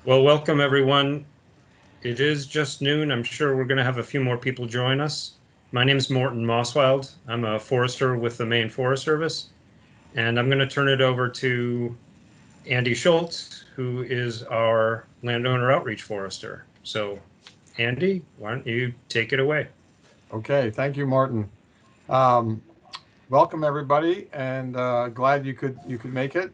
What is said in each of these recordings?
Well, welcome everyone. It is just noon. I'm sure we're going to have a few more people join us. My name is Morten Moesswilde. I'm a forester with the Maine Forest Service, and I'm going to turn it over to Andy Shultz, who is our landowner outreach forester. So, Andy, why don't you take it away? Okay, thank you, Morten. Welcome everybody, and glad you could make it.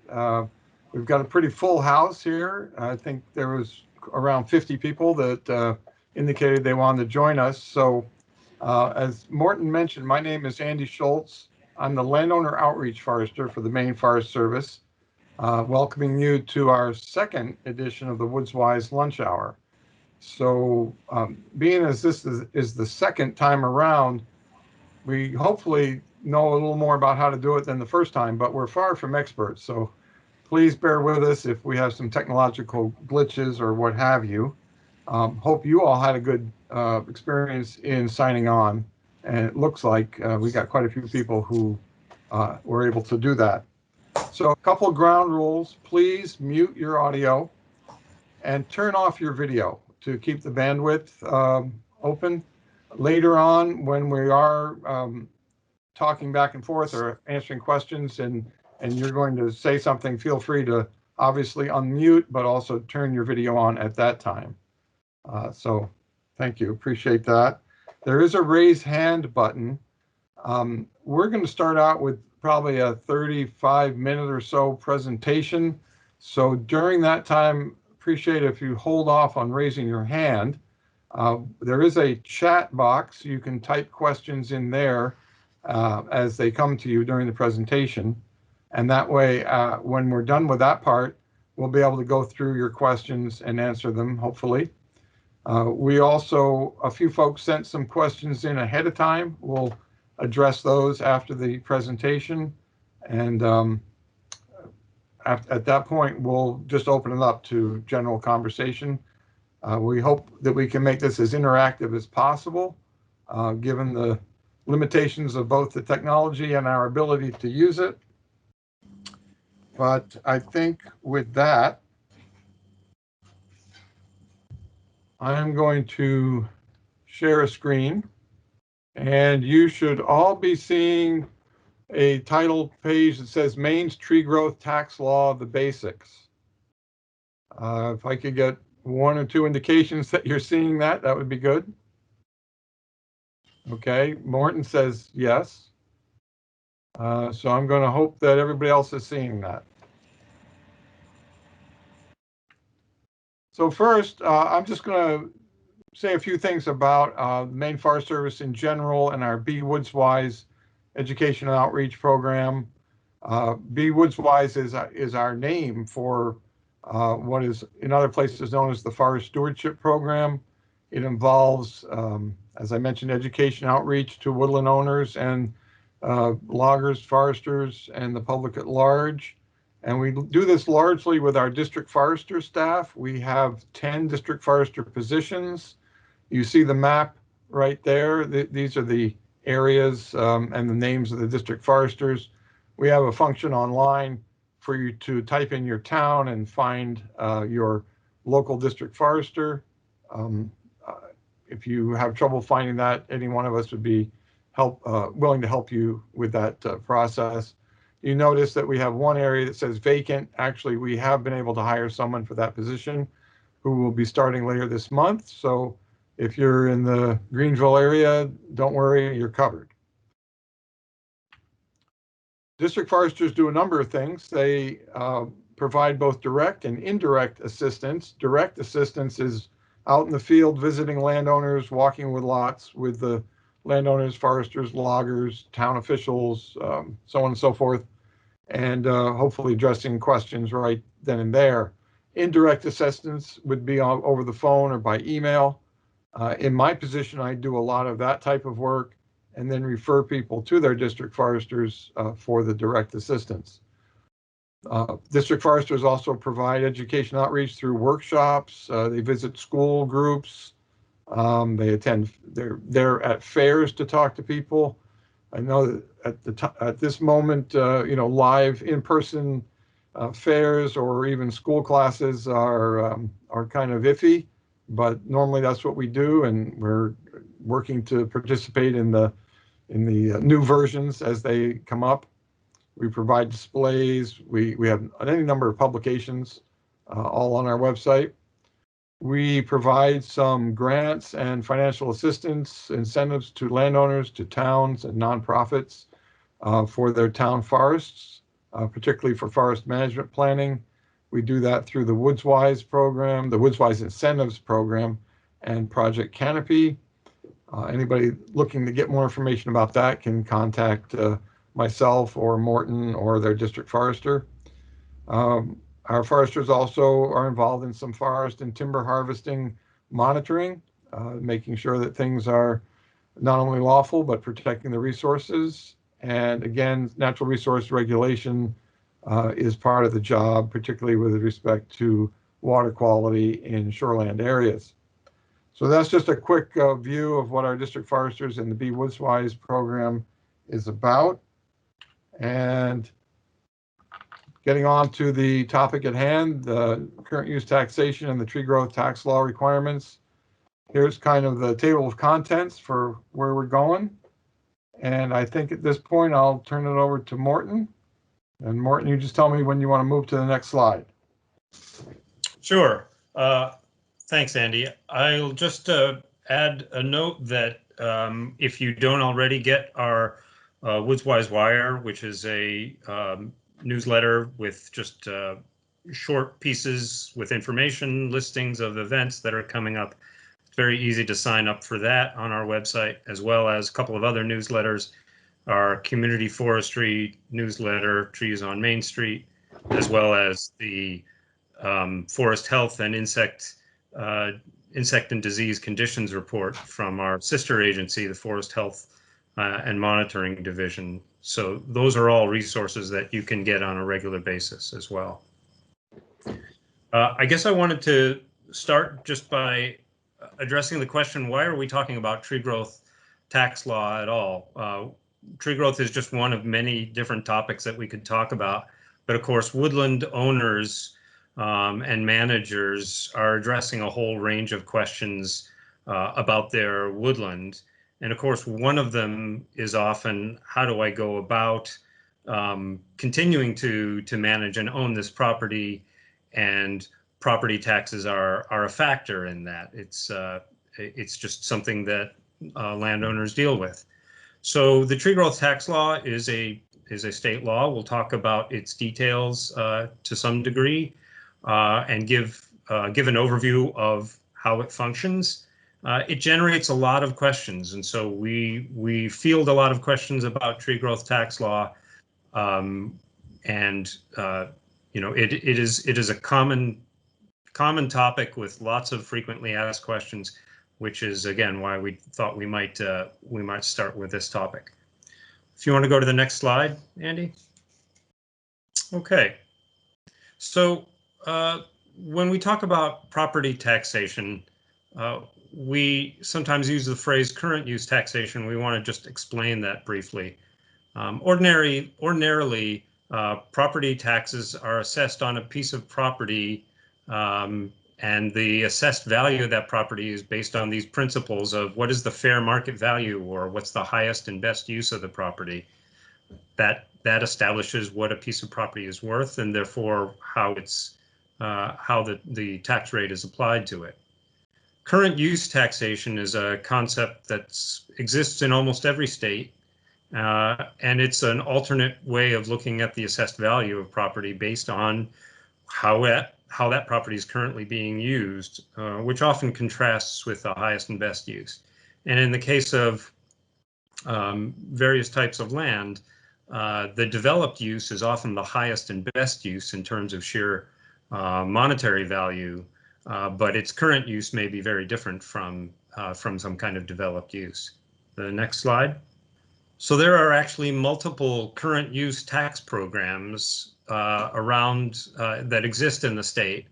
We've got a pretty full house here. I think there was around 50 people that indicated they wanted to join us. So, as Morten mentioned, my name is Andy Shultz. I'm the landowner outreach forester for the Maine Forest Service, welcoming you to our second edition of the WoodsWise Lunch Hour. So, being as this is the second time around, we hopefully know a little more about how to do it than the first time, but we're far from experts. So please bear with us if we have some technological glitches or what have you. Hope you all had a good experience in signing on. And it looks like we got quite a few people who were able to do that. So a couple of ground rules. Please mute your audio and turn off your video to keep the bandwidth open. Later on, when we are talking back and forth or answering questions and you're going to say something, feel free to obviously unmute, but also turn your video on at that time. So thank you, appreciate that. There is a raise hand button. We're going to start out with probably a 35-minute or so presentation. So during that time, appreciate if you hold off on raising your hand. There is a chat box. You can type questions in there as they come to you during the presentation. And that way, when we're done with that part, we'll be able to go through your questions and answer them, hopefully. We also, a few folks sent some questions in ahead of time. We'll address those after the presentation. And at that point, we'll just open it up to general conversation. We hope that we can make this as interactive as possible, given the limitations of both the technology and our ability to use it. But I think with that, I'm going to share a screen, and you should all be seeing a title page that says Maine's Tree Growth Tax Law, the Basics. If I could get one or two indications that you're seeing that, that would be good. Okay, Morten says yes. So I'm going to hope that everybody else is seeing that. So first, I'm just going to say a few things about the Maine Forest Service in general and our WoodsWise education and outreach program. WoodsWise is our name for what is in other places known as the Forest Stewardship Program. It involves, as I mentioned, education outreach to woodland owners and loggers, foresters, and the public at large. And we do this largely with our district forester staff. We have 10 district forester positions. You see the map right there. These are the areas and the names of the district foresters. We have a function online for you to type in your town and find your local district forester. If you have trouble finding that, any one of us would be willing to help you with that process. You notice that we have one area that says vacant. Actually, we have been able to hire someone for that position who will be starting later this month. So if you're in the Greenville area, don't worry, you're covered. District foresters do a number of things. They provide both direct and indirect assistance. Direct assistance is out in the field visiting landowners, walking with lots with the landowners, foresters, loggers, town officials, so on and so forth, and hopefully addressing questions right then and there. Indirect assistance would be over the phone or by email. In my position, I do a lot of that type of work and then refer people to their district foresters for the direct assistance. District foresters also provide education outreach through workshops. They visit school groups. They're at fairs to talk to people. I know that at this moment, live in-person fairs or even school classes are are kind of iffy, but normally that's what we do, and we're working to participate in the new versions as they come up. We provide displays. We have any number of publications, all on our website. We provide some grants and financial assistance incentives to landowners, to towns and nonprofits for their town forests, particularly for forest management planning. We do that through the WoodsWise program, the WoodsWise Incentives program, and Project Canopy. Anybody looking to get more information about that can contact myself or Morten or their district forester. Our foresters also are involved in some forest and timber harvesting monitoring, making sure that things are not only lawful, but protecting the resources. And again, natural resource regulation is part of the job, particularly with respect to water quality in shoreland areas. So that's just a quick view of what our district foresters and the Be WoodsWise program is about. And getting on to the topic at hand, the current use taxation and the tree growth tax law requirements. Here's kind of the table of contents for where we're going. And I think at this point, I'll turn it over to Morten. And Morten, you just tell me when you want to move to the next slide. Sure. Thanks, Andy. I'll just add a note that if you don't already get our WoodsWise Wire, which is a newsletter with just short pieces with information, listings of events that are coming up, it's very easy to sign up for that on our website, as well as a couple of other newsletters, our community forestry newsletter, Trees on Main Street, as well as the forest health and insect and disease conditions report from our sister agency, the Forest Health and Monitoring Division. So those are all resources that you can get on a regular basis as well. I guess I wanted to start just by addressing the question, why are we talking about tree growth tax law at all? Tree growth is just one of many different topics that we could talk about. But of course, woodland owners and managers are addressing a whole range of questions about their woodland. And of course, one of them is often, how do I go about continuing to manage and own this property? And property taxes are a factor in that. It's just something that landowners deal with. So the tree growth tax law is a state law. We'll talk about its details to some degree and give an overview of how it functions. It generates a lot of questions, and so we field a lot of questions about tree growth tax law, and you know, it is a common topic with lots of frequently asked questions, which is again why we thought we might start with this topic. If you want to go to the next slide, Andy. Okay, so when we talk about property taxation, we sometimes use the phrase current use taxation. We want to just explain that briefly. Ordinarily, property taxes are assessed on a piece of property, and the assessed value of that property is based on these principles of what is the fair market value, or what's the highest and best use of the property. That establishes what a piece of property is worth, and therefore how the tax rate is applied to it. Current use taxation is a concept that exists in almost every state, and it's an alternate way of looking at the assessed value of property based on how that property is currently being used, which often contrasts with the highest and best use. And in the case of various types of land, the developed use is often the highest and best use in terms of sheer monetary value, but its current use may be very different from some kind of developed use. The next slide. So there are actually multiple current use tax programs around that exist in the state,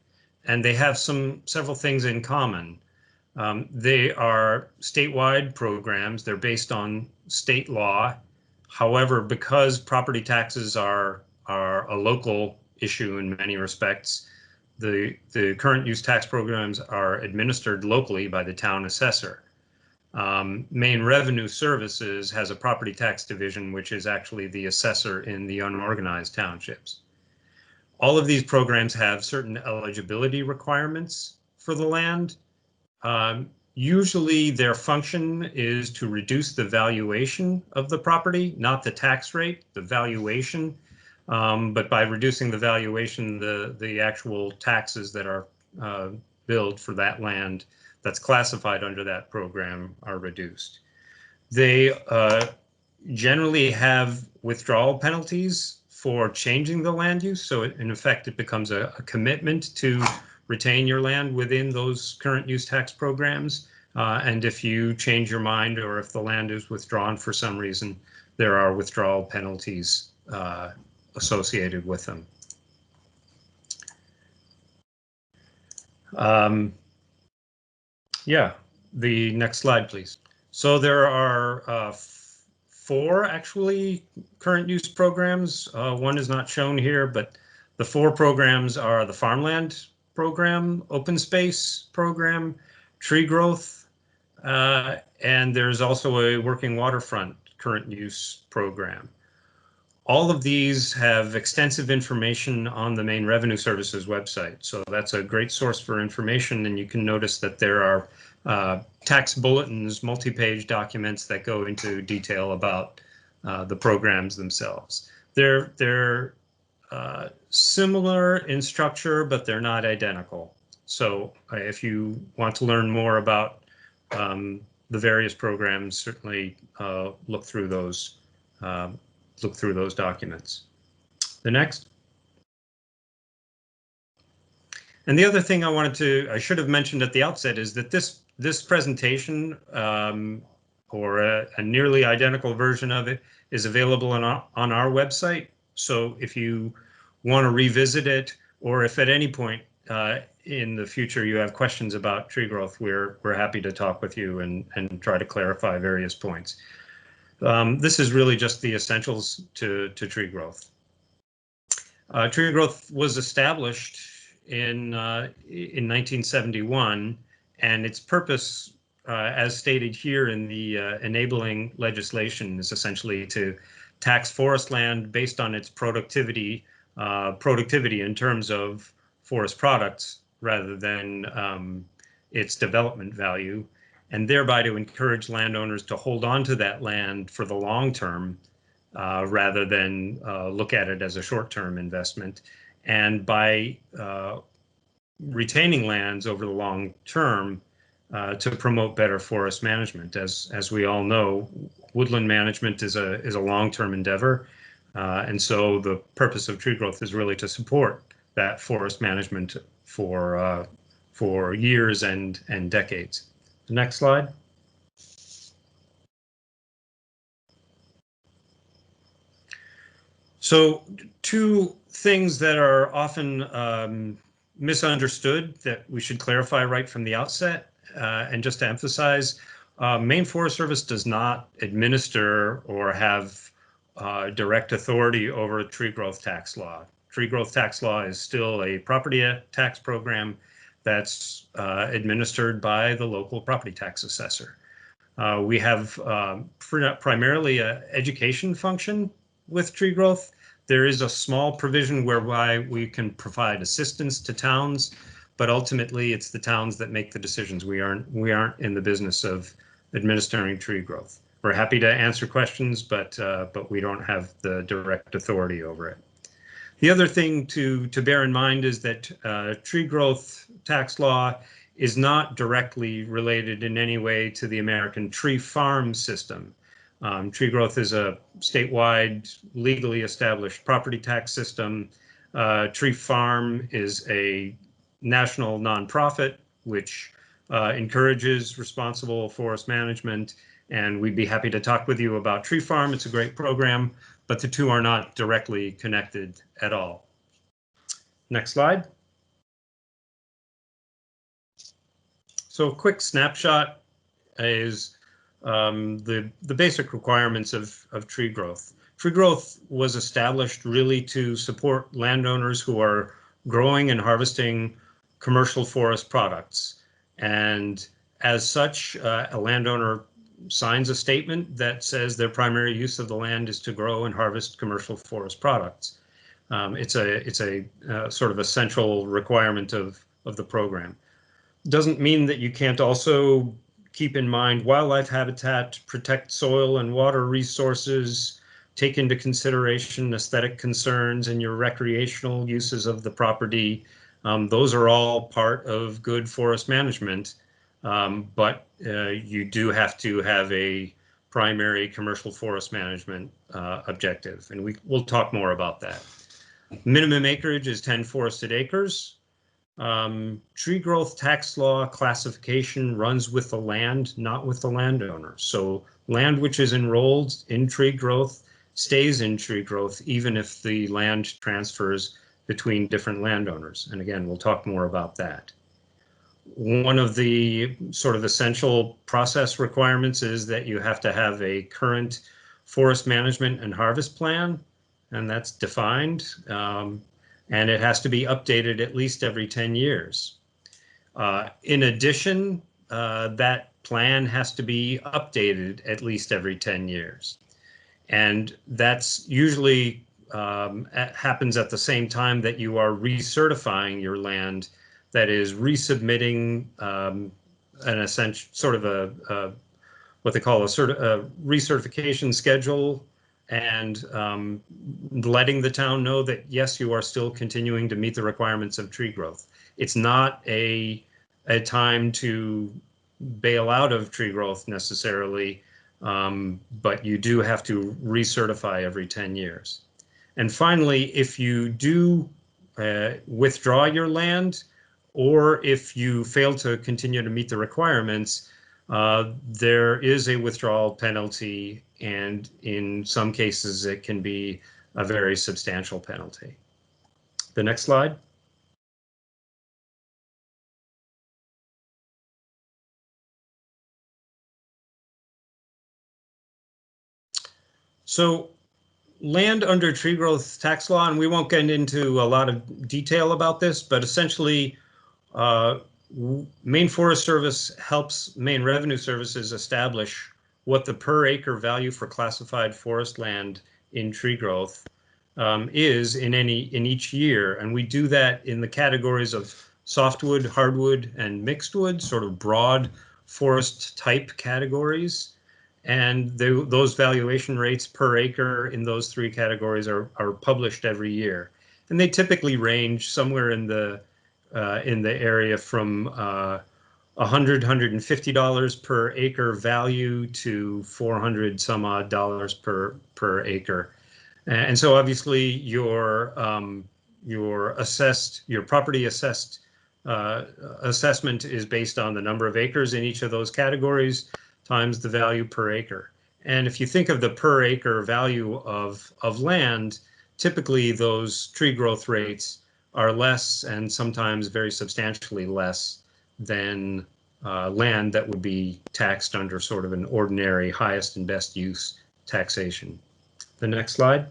and they have several things in common. They are statewide programs. They're based on state law. However, because property taxes are a local issue in many respects, the current use tax programs are administered locally by the town assessor. Maine Revenue Services has a property tax division, which is actually the assessor in the unorganized townships. All of these programs have certain eligibility requirements for the land. Usually their function is to reduce the valuation of the property, not the tax rate, the valuation. But by reducing the valuation, the actual taxes that are billed for that land that's classified under that program are reduced. They generally have withdrawal penalties for changing the land use. So in effect, it becomes a commitment to retain your land within those current use tax programs. And if you change your mind, or if the land is withdrawn for some reason, there are withdrawal penalties associated with them. Yeah, the next slide, please. So there are 4 actually current use programs. One is not shown here, but the 4 programs are the farmland program, open space program, tree growth, and there's also a working waterfront current use program. All of these have extensive information on the Maine Revenue Services website. So that's a great source for information. And you can notice that there are tax bulletins, multi-page documents that go into detail about the programs themselves. They're similar in structure, but they're not identical. So if you want to learn more about the various programs, certainly look through those documents. The next. And the other thing I should have mentioned at the outset is that this presentation, or a nearly identical version of it, is available on our website. So if you want to revisit it, or if at any point in the future you have questions about tree growth, we're happy to talk with you and try to clarify various points. This is really just the essentials to tree growth. Tree growth was established in 1971, and its purpose, as stated here in the enabling legislation, is essentially to tax forest land based on its productivity in terms of forest products rather than its development value, and thereby to encourage landowners to hold on to that land for the long term rather than look at it as a short-term investment. And by retaining lands over the long term to promote better forest management. As we all know, woodland management is a long-term endeavor, and so the purpose of tree growth is really to support that forest management for years and decades. The next slide. So 2 things that are often misunderstood that we should clarify right from the outset, and just to emphasize, Maine Forest Service does not administer or have direct authority over a tree growth tax law. Tree growth tax law is still a property tax program that's administered by the local property tax assessor. We have primarily an education function with tree growth. There is a small provision whereby we can provide assistance to towns, but ultimately it's the towns that make the decisions. We aren't in the business of administering tree growth. We're happy to answer questions, but we don't have the direct authority over it. The other thing to bear in mind is that tree growth tax law is not directly related in any way to the American tree farm system. Tree growth is a statewide, legally established property tax system. Tree farm is a national nonprofit which encourages responsible forest management, and we'd be happy to talk with you about tree farm. It's a great program, but the 2 are not directly connected at all. Next slide. So a quick snapshot is the basic requirements of tree growth. Tree growth was established really to support landowners who are growing and harvesting commercial forest products. And as such, a landowner signs a statement that says their primary use of the land is to grow and harvest commercial forest products. It's a sort of essential requirement of the program. Doesn't mean that you can't also keep in mind wildlife habitat, protect soil and water resources, take into consideration aesthetic concerns and your recreational uses of the property. Those are all part of good forest management, but you do have to have a primary commercial forest management objective, and we'll talk more about that. Minimum acreage is 10 forested acres. Tree growth tax law classification runs with the land, not with the landowner. So land which is enrolled in tree growth stays in tree growth, even if the land transfers between different landowners. And again, we'll talk more about that. One of the sort of essential process requirements is that you have to have a current forest management and harvest plan, and that's defined. And it has to be updated at least every 10 years. In addition, that plan has to be updated at least every 10 years. And that's usually happens at the same time that you are recertifying your land, that is resubmitting an essential sort of a what they call a recertification schedule, and letting the town know that, yes, you are still continuing to meet the requirements of tree growth. It's not a time to bail out of tree growth necessarily, but you do have to recertify every 10 years. And finally, if you do withdraw your land, or if you fail to continue to meet the requirements, there is a withdrawal penalty, and in some cases it can be a very substantial penalty. The next slide. So land under tree growth tax law, and we won't get into a lot of detail about this, but essentially Maine Forest Service helps Maine Revenue Services establish what the per acre value for classified forest land in tree growth is in each year, and we do that in the categories of softwood, hardwood, and mixed wood, sort of broad forest type categories. And those valuation rates per acre in those three categories are published every year, and they typically range somewhere in the area from $150 per acre value to $400 some odd dollars per acre. And so obviously your property assessed assessment is based on the number of acres in each of those categories times the value per acre. And if you think of the per acre value of land, typically those tree growth rates are less, and sometimes very substantially less, than land that would be taxed under sort of an ordinary highest and best use taxation. The next slide.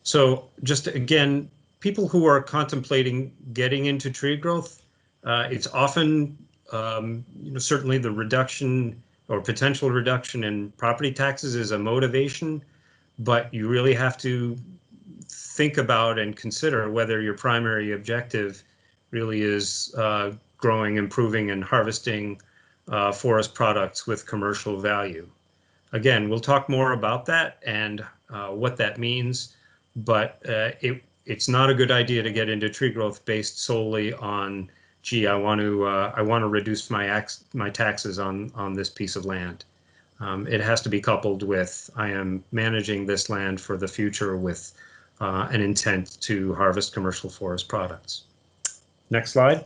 So just again, people who are contemplating getting into tree growth, it's often, certainly the reduction or potential reduction in property taxes is a motivation, but you really have to think about and consider whether your primary objective really is growing, improving, and harvesting forest products with commercial value. Again, we'll talk more about that and what that means, but it's not a good idea to get into tree growth based solely on, gee, I want to reduce my taxes on this piece of land. It has to be coupled with, I am managing this land for the future with an intent to harvest commercial forest products. Next slide.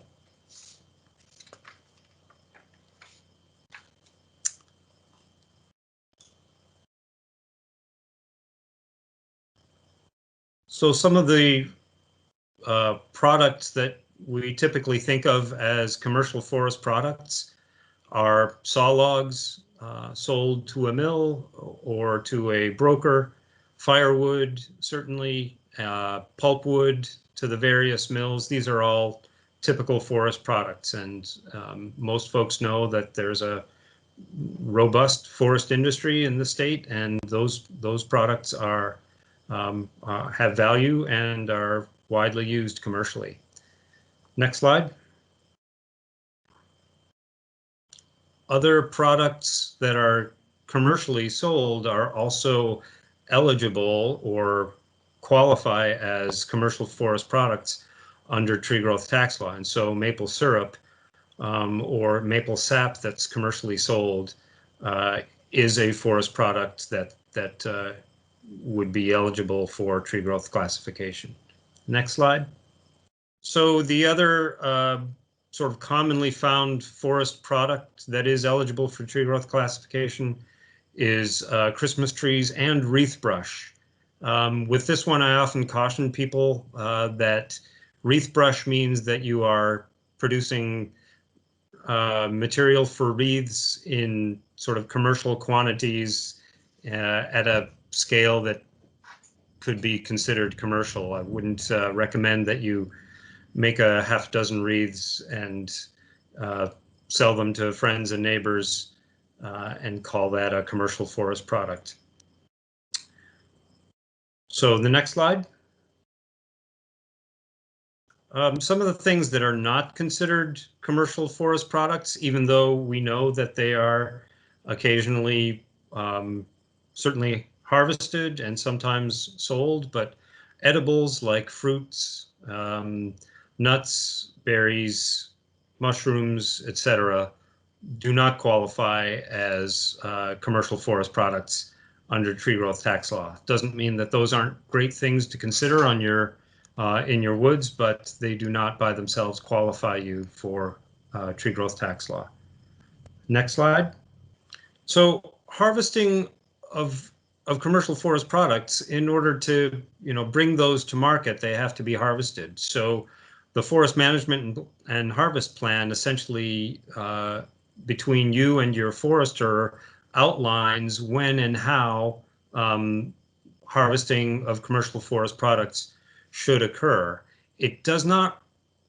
So some of the products that we typically think of as commercial forest products are saw logs sold to a mill or to a broker, firewood, certainly, pulpwood to the various mills. These are all typical forest products, and most folks know that there's a robust forest industry in the state, and those products are have value and are widely used commercially. Next slide. Other products that are commercially sold are also eligible or qualify as commercial forest products under tree growth tax law. And so maple syrup or maple sap that's commercially sold is a forest product that would be eligible for tree growth classification. Next slide. So the other sort of commonly found forest product that is eligible for tree growth classification is Christmas trees and wreath brush. With this one, I often caution people that wreath brush means that you are producing material for wreaths in sort of commercial quantities at a scale that could be considered commercial. I wouldn't recommend that you make a half dozen wreaths and sell them to friends and neighbors and call that a commercial forest product. So the next slide. Some of the things that are not considered commercial forest products, even though we know that they are occasionally certainly harvested and sometimes sold, but edibles like fruits, nuts, berries, mushrooms, etc., do not qualify as commercial forest products under tree growth tax law. Doesn't mean that those aren't great things to consider on your in your woods, but they do not by themselves qualify you for tree growth tax law. Next slide. So harvesting of commercial forest products, in order to bring those to market, they have to be harvested. So the forest management and harvest plan essentially between you and your forester outlines when and how harvesting of commercial forest products should occur. It does not,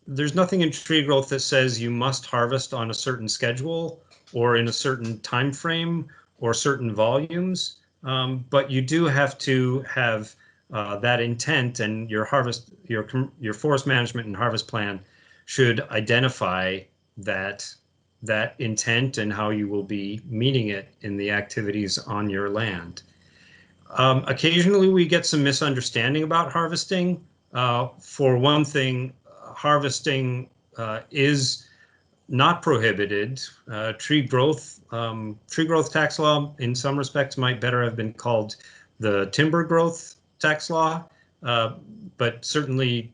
there's nothing in tree growth that says you must harvest on a certain schedule or in a certain time frame or certain volumes, but you do have to have that intent, and your forest management and harvest plan should identify that intent and how you will be meeting it in the activities on your land. Occasionally we get some misunderstanding about harvesting. For one thing, harvesting is not prohibited. Tree growth tax law in some respects might better have been called the timber growth tax law, but certainly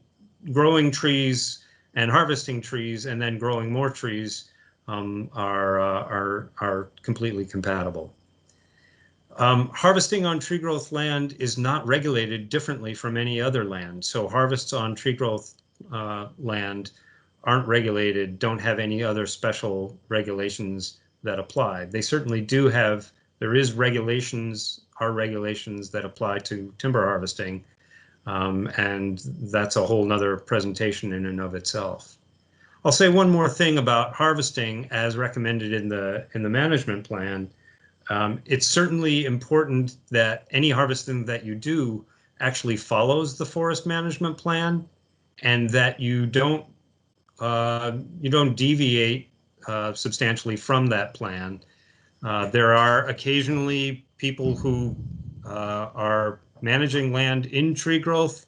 growing trees and harvesting trees and then growing more trees are completely compatible. Harvesting on tree growth land is not regulated differently from any other land. So harvests on tree growth land aren't regulated, don't have any other special regulations that apply. They certainly do have, there is regulations that apply to timber harvesting, and that's a whole nother presentation in and of itself. I'll say one more thing about harvesting as recommended in the management plan. It's certainly important that any harvesting that you do actually follows the forest management plan, and that you don't deviate substantially from that plan. There are occasionally people who are managing land in tree growth,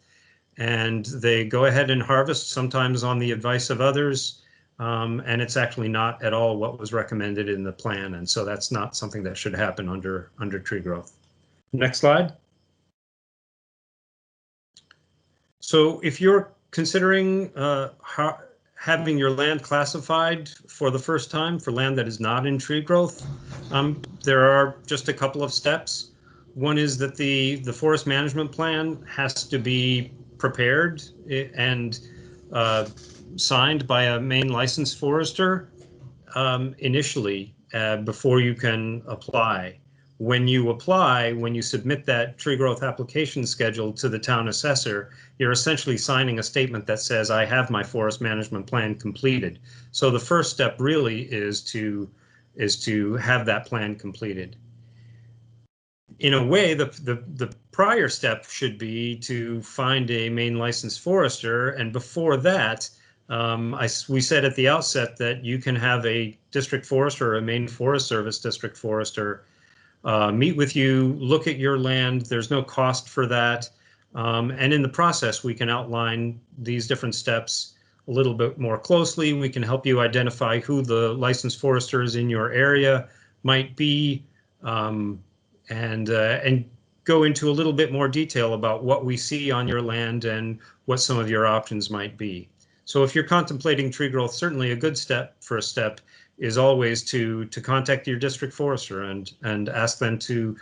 and they go ahead and harvest, sometimes on the advice of others, and it's actually not at all what was recommended in the plan, and so that's not something that should happen under tree growth. Next slide. So if you're considering having your land classified for the first time for land that is not in tree growth, there are just a couple of steps. One is that the forest management plan has to be prepared and signed by a Maine licensed forester initially before you can apply. when you apply, when you submit that tree growth application schedule to the town assessor, you're essentially signing a statement that says, I have my forest management plan completed. So the first step really is to have that plan completed. In a way, the prior step should be to find a Maine licensed forester, and before that, we said at the outset that you can have a district forester or a Maine Forest Service district forester meet with you, look at your land. There's no cost for that. And in the process, we can outline these different steps a little bit more closely. We can help you identify who the licensed foresters in your area might be, and go into a little bit more detail about what we see on your land and what some of your options might be. So if you're contemplating tree growth, certainly a good first step is always to contact your district forester and ask them to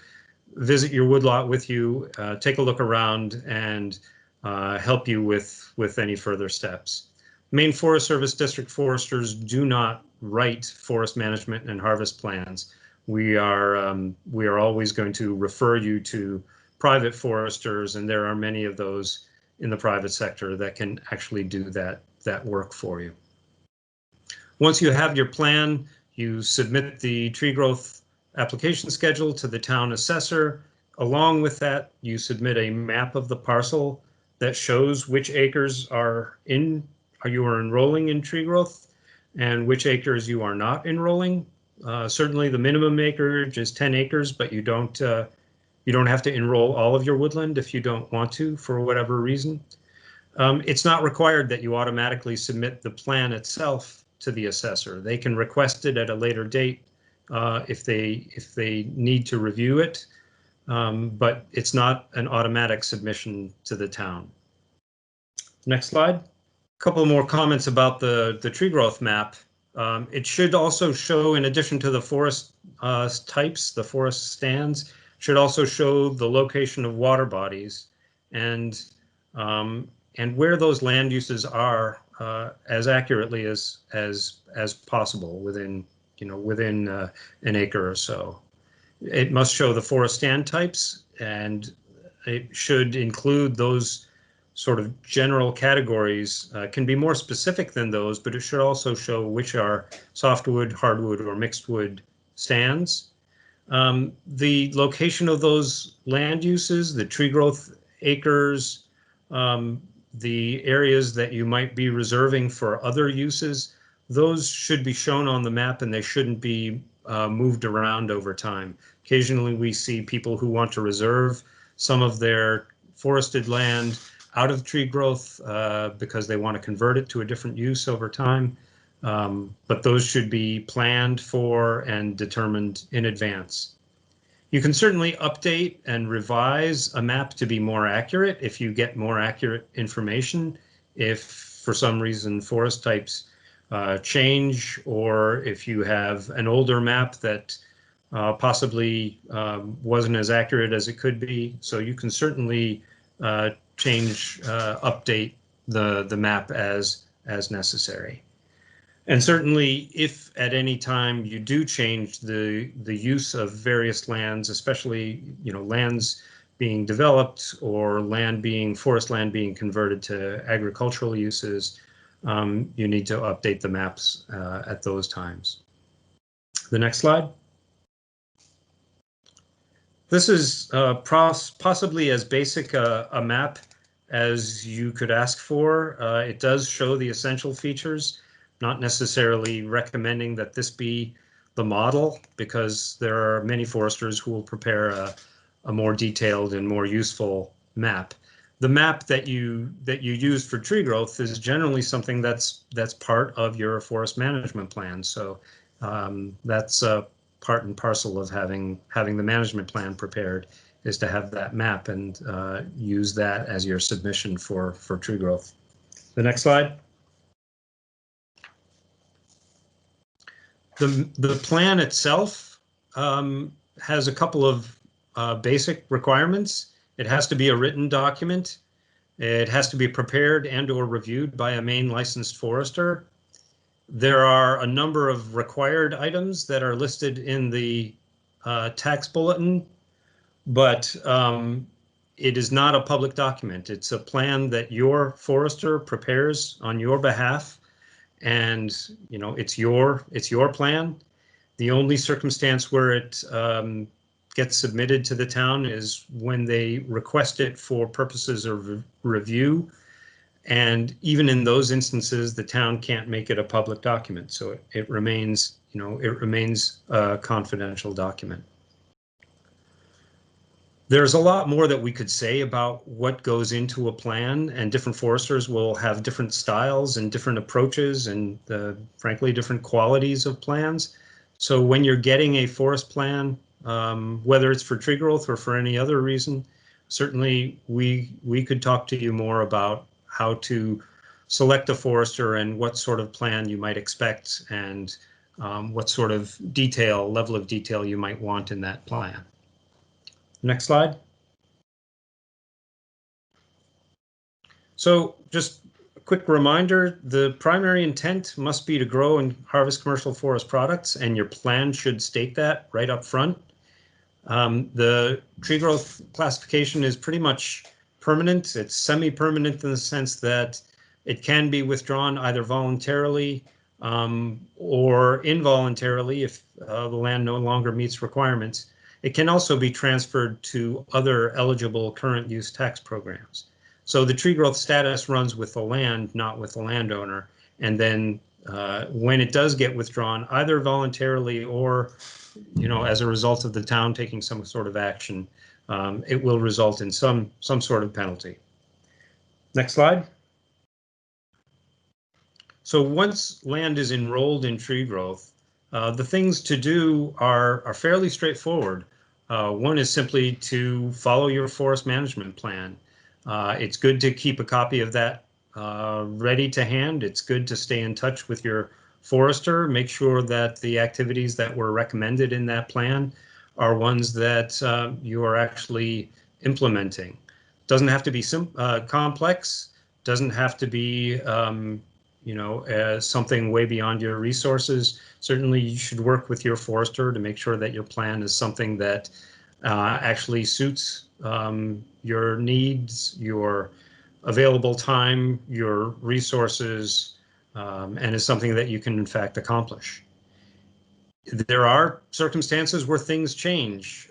visit your woodlot with you, take a look around, and help you with any further steps. Maine Forest Service district foresters do not write forest management and harvest plans. We are always going to refer you to private foresters, and there are many of those in the private sector that can actually do that work for you. Once you have your plan, you submit the tree growth application schedule to the town assessor. Along with that, you submit a map of the parcel that shows which acres you are enrolling in tree growth and which acres you are not enrolling. Certainly the minimum acreage is 10 acres, but you don't have to enroll all of your woodland if you don't want to for whatever reason. It's not required that you automatically submit the plan itself to the assessor. They can request it at a later date if they need to review it, but it's not an automatic submission to the town. Next slide. A couple more comments about the tree growth map. It should also show, in addition to the forest types, the forest stands, should also show the location of water bodies and where those land uses are as accurately as possible within an acre or so. It must show the forest stand types, and it should include those sort of general categories. Can be more specific than those, but it should also show which are softwood, hardwood, or mixed wood stands. The location of those land uses, the tree growth acres, the areas that you might be reserving for other uses, those should be shown on the map, and they shouldn't be moved around over time. Occasionally we see people who want to reserve some of their forested land out of tree growth because they want to convert it to a different use over time. But those should be planned for and determined in advance. You can certainly update and revise a map to be more accurate if you get more accurate information. If for some reason forest types change, or if you have an older map that possibly wasn't as accurate as it could be. So you can certainly update the map as necessary. And certainly, if at any time you do change the use of various lands, especially lands being developed or forest land being converted to agricultural uses, you need to update the maps at those times. The next slide. This is possibly as basic a map as you could ask for. It does show the essential features. Not necessarily recommending that this be the model, because there are many foresters who will prepare a more detailed and more useful map. The map that you use for tree growth is generally something that's part of your forest management plan. So that's part and parcel of having the management plan prepared, is to have that map and use that as your submission for tree growth. The next slide. The plan itself has a couple of basic requirements. It has to be a written document. It has to be prepared and or reviewed by a Maine licensed forester. There are a number of required items that are listed in the tax bulletin, but it is not a public document. It's a plan that your forester prepares on your behalf, and it's your plan. The only circumstance where it gets submitted to the town is when they request it for purposes of review. And even in those instances, the town can't make it a public document. So it remains, it remains a confidential document. There's a lot more that we could say about what goes into a plan, and different foresters will have different styles and different approaches and frankly, different qualities of plans. So when you're getting a forest plan, whether it's for tree growth or for any other reason, certainly we could talk to you more about how to select a forester and what sort of plan you might expect, and what sort of level of detail you might want in that plan. Next slide. So just a quick reminder, the primary intent must be to grow and harvest commercial forest products, and your plan should state that right up front. The tree growth classification is pretty much permanent. It's semi-permanent in the sense that it can be withdrawn either voluntarily or involuntarily if the land no longer meets requirements. It can also be transferred to other eligible current use tax programs. So the tree growth status runs with the land, not with the landowner. And then when it does get withdrawn, either voluntarily or as a result of the town taking some sort of action, it will result in some sort of penalty. Next slide. So once land is enrolled in tree growth, the things to do are fairly straightforward. One is simply to follow your forest management plan. It's good to keep a copy of that ready to hand. It's good to stay in touch with your forester. Make sure that the activities that were recommended in that plan are ones that you are actually implementing. Doesn't have to be complex. Doesn't have to be something way beyond your resources. Certainly you should work with your forester to make sure that your plan is something that actually suits your needs, your available time, your resources, and is something that you can in fact accomplish. There are circumstances where things change,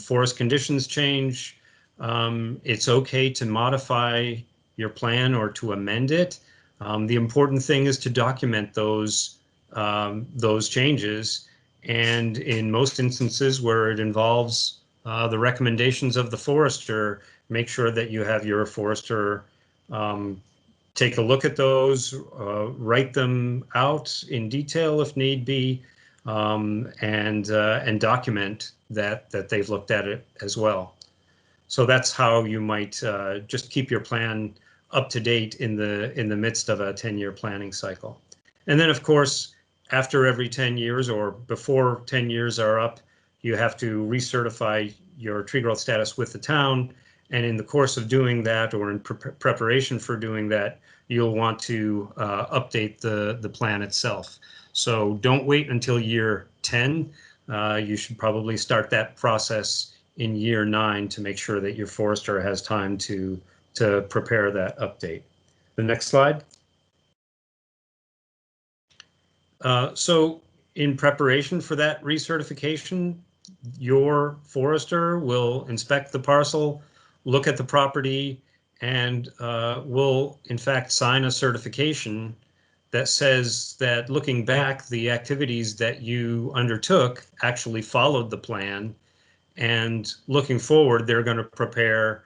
forest conditions change. It's okay to modify your plan or to amend it. The important thing is to document those changes, and in most instances where it involves the recommendations of the forester, make sure that you have your forester take a look at those, write them out in detail if need be, and document that they've looked at it as well. So that's how you might just keep your plan up to date in the midst of a 10-year planning cycle. And then, of course, after every 10 years or before 10 years are up, you have to recertify your tree growth status with the town. And in the course of doing that, or in preparation for doing that, you'll want to update the plan itself. So don't wait until year 10. You should probably start that process in year 9 to make sure that your forester has time to prepare that update. The next slide. So in preparation for that recertification, your forester will inspect the parcel, look at the property, and will in fact sign a certification that says that looking back, the activities that you undertook actually followed the plan, and looking forward, they're going to prepare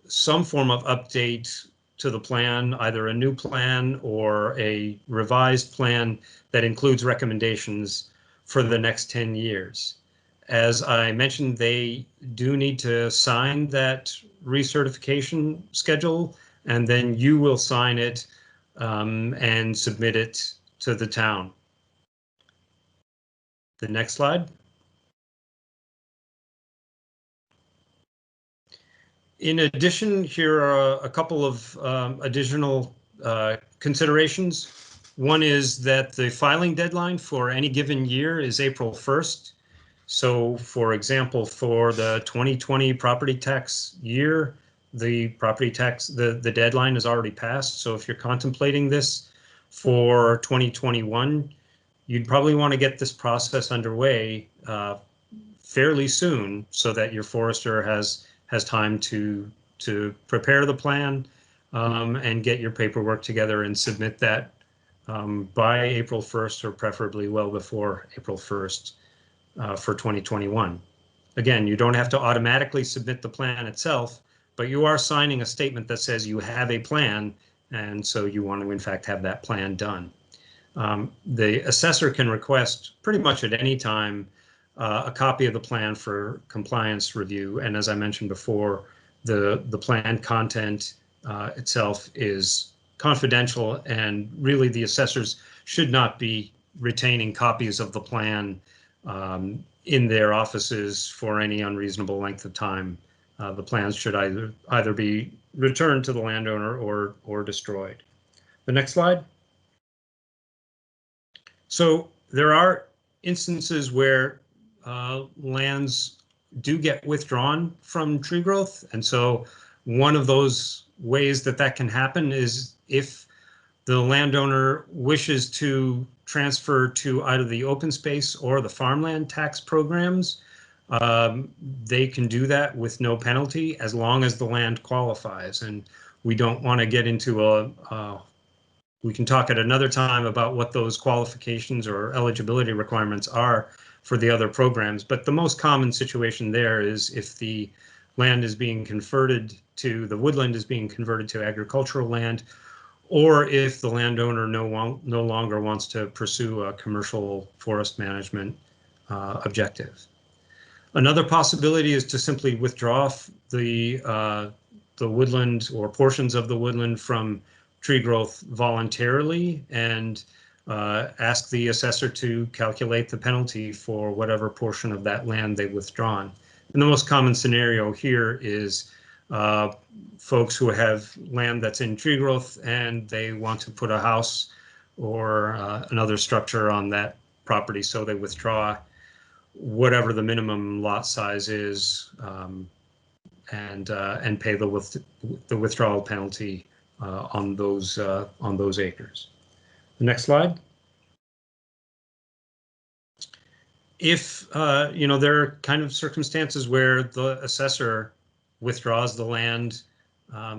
some form of update to the plan, either a new plan or a revised plan that includes recommendations for the next 10 years. As I mentioned, they do need to sign that recertification schedule, and then you will sign it and submit it to the town. The next slide. In addition, here are a couple of additional considerations. One is that the filing deadline for any given year is April 1st. So for example, for the 2020 property tax year, the deadline is already passed. So if you're contemplating this for 2021, you'd probably want to get this process underway fairly soon so that your forester has time to prepare the plan and get your paperwork together and submit that by April 1st, or preferably well before April 1st for 2021. Again, you don't have to automatically submit the plan itself, but you are signing a statement that says you have a plan, and so you want to in fact have that plan done. The assessor can request pretty much at any time a copy of the plan for compliance review, and as I mentioned before, the plan content itself is confidential, and really the assessors should not be retaining copies of the plan in their offices for any unreasonable length of time. The plans should either be returned to the landowner or destroyed. The next slide. So there are instances where lands do get withdrawn from tree growth, and so one of those ways that can happen is if the landowner wishes to transfer to either the open space or the farmland tax programs. They can do that with no penalty as long as the land qualifies. And we don't want to get into we can talk at another time about what those qualifications or eligibility requirements are for the other programs. But the most common situation there is if the land is being converted to, the woodland is being converted to agricultural land, or if the landowner no longer wants to pursue a commercial forest management objective. Another possibility is to simply withdraw the woodland or portions of the woodland from tree growth voluntarily and ask the assessor to calculate the penalty for whatever portion of that land they've withdrawn. And the most common scenario here is folks who have land that's in tree growth and they want to put a house or another structure on that property, so they withdraw whatever the minimum lot size is and pay the withdrawal penalty on those acres. The next slide. If there are kind of circumstances where the assessor withdraws the land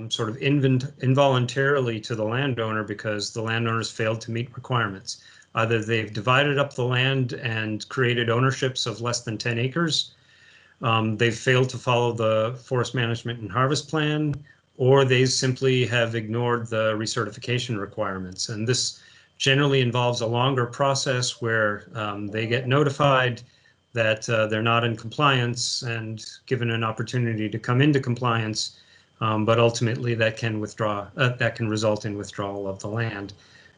sort of involuntarily to the landowner because the landowner's failed to meet requirements. Either they've divided up the land and created ownerships of less than 10 acres, they've failed to follow the forest management and harvest plan, or they simply have ignored the recertification requirements. And this generally involves a longer process where they get notified that they're not in compliance and given an opportunity to come into compliance, but ultimately that can result in withdrawal of the land,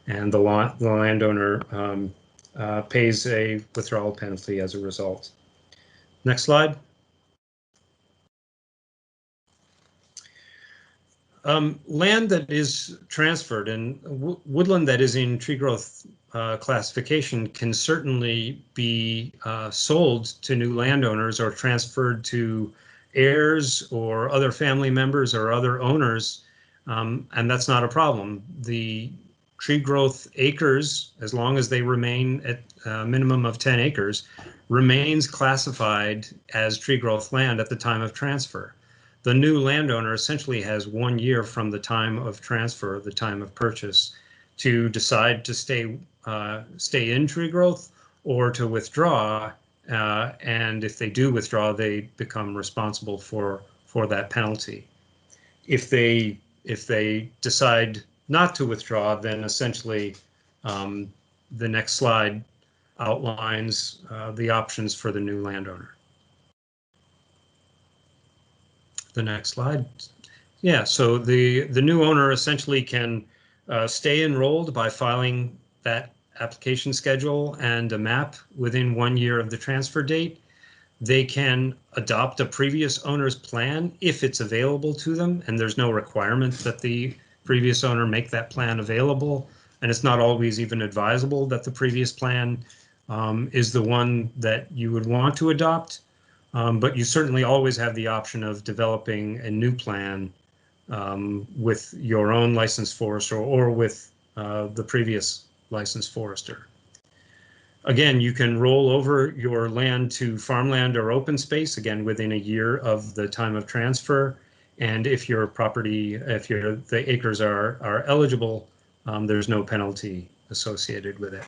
and the landowner pays a withdrawal penalty as a result. Next slide. Land that is transferred and woodland that is in tree growth classification can certainly be sold to new landowners or transferred to heirs or other family members or other owners, and that's not a problem. The tree growth acres, as long as they remain at a minimum of 10 acres, remains classified as tree growth land at the time of transfer. The new landowner essentially has 1 year from the time of transfer, the time of purchase, to decide to stay in tree growth or to withdraw. And if they do withdraw, they become responsible for that penalty. If they decide not to withdraw, then essentially the next slide outlines the options for the new landowner. The next slide. Yeah, so the new owner essentially can stay enrolled by filing that application schedule and a map within 1 year of the transfer date. They can adopt a previous owner's plan if it's available to them, and there's no requirement that the previous owner make that plan available, and it's not always even advisable that the previous plan is the one that you would want to adopt, but you certainly always have the option of developing a new plan with your own licensed forester or with the previous licensed forester. Again, you can roll over your land to farmland or open space, again, within a year of the time of transfer. And if your property, if the acres are eligible, there's no penalty associated with it.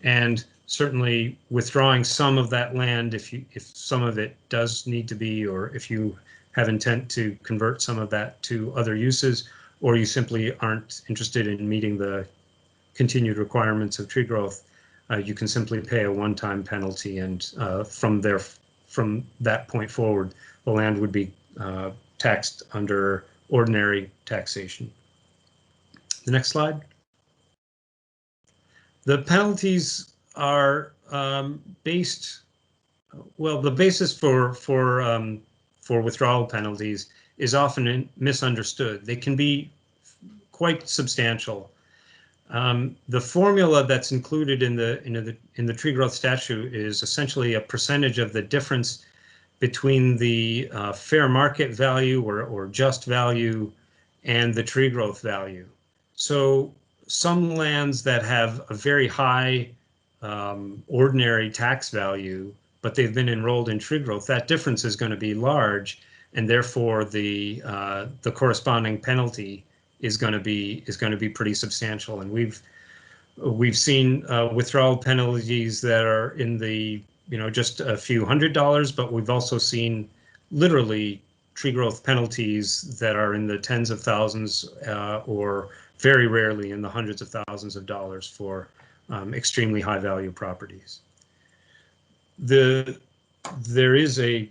And certainly withdrawing some of that land, if some of it does need to be, or if you have intent to convert some of that to other uses, or you simply aren't interested in meeting the continued requirements of tree growth, you can simply pay a one-time penalty, and from that point forward, the land would be taxed under ordinary taxation. The next slide. The penalties are based. Well, the basis for withdrawal penalties is often misunderstood. They can be quite substantial. The formula that's included in the tree growth statute is essentially a percentage of the difference between the fair market value or just value and the tree growth value. So some lands that have a very high ordinary tax value, but they've been enrolled in tree growth, that difference is going to be large, and therefore the corresponding penalty is going to be pretty substantial. And we've seen withdrawal penalties that are in the just a few $100s, but we've also seen literally tree growth penalties that are in the tens of thousands or very rarely in the hundreds of thousands of dollars for extremely high value properties. There is a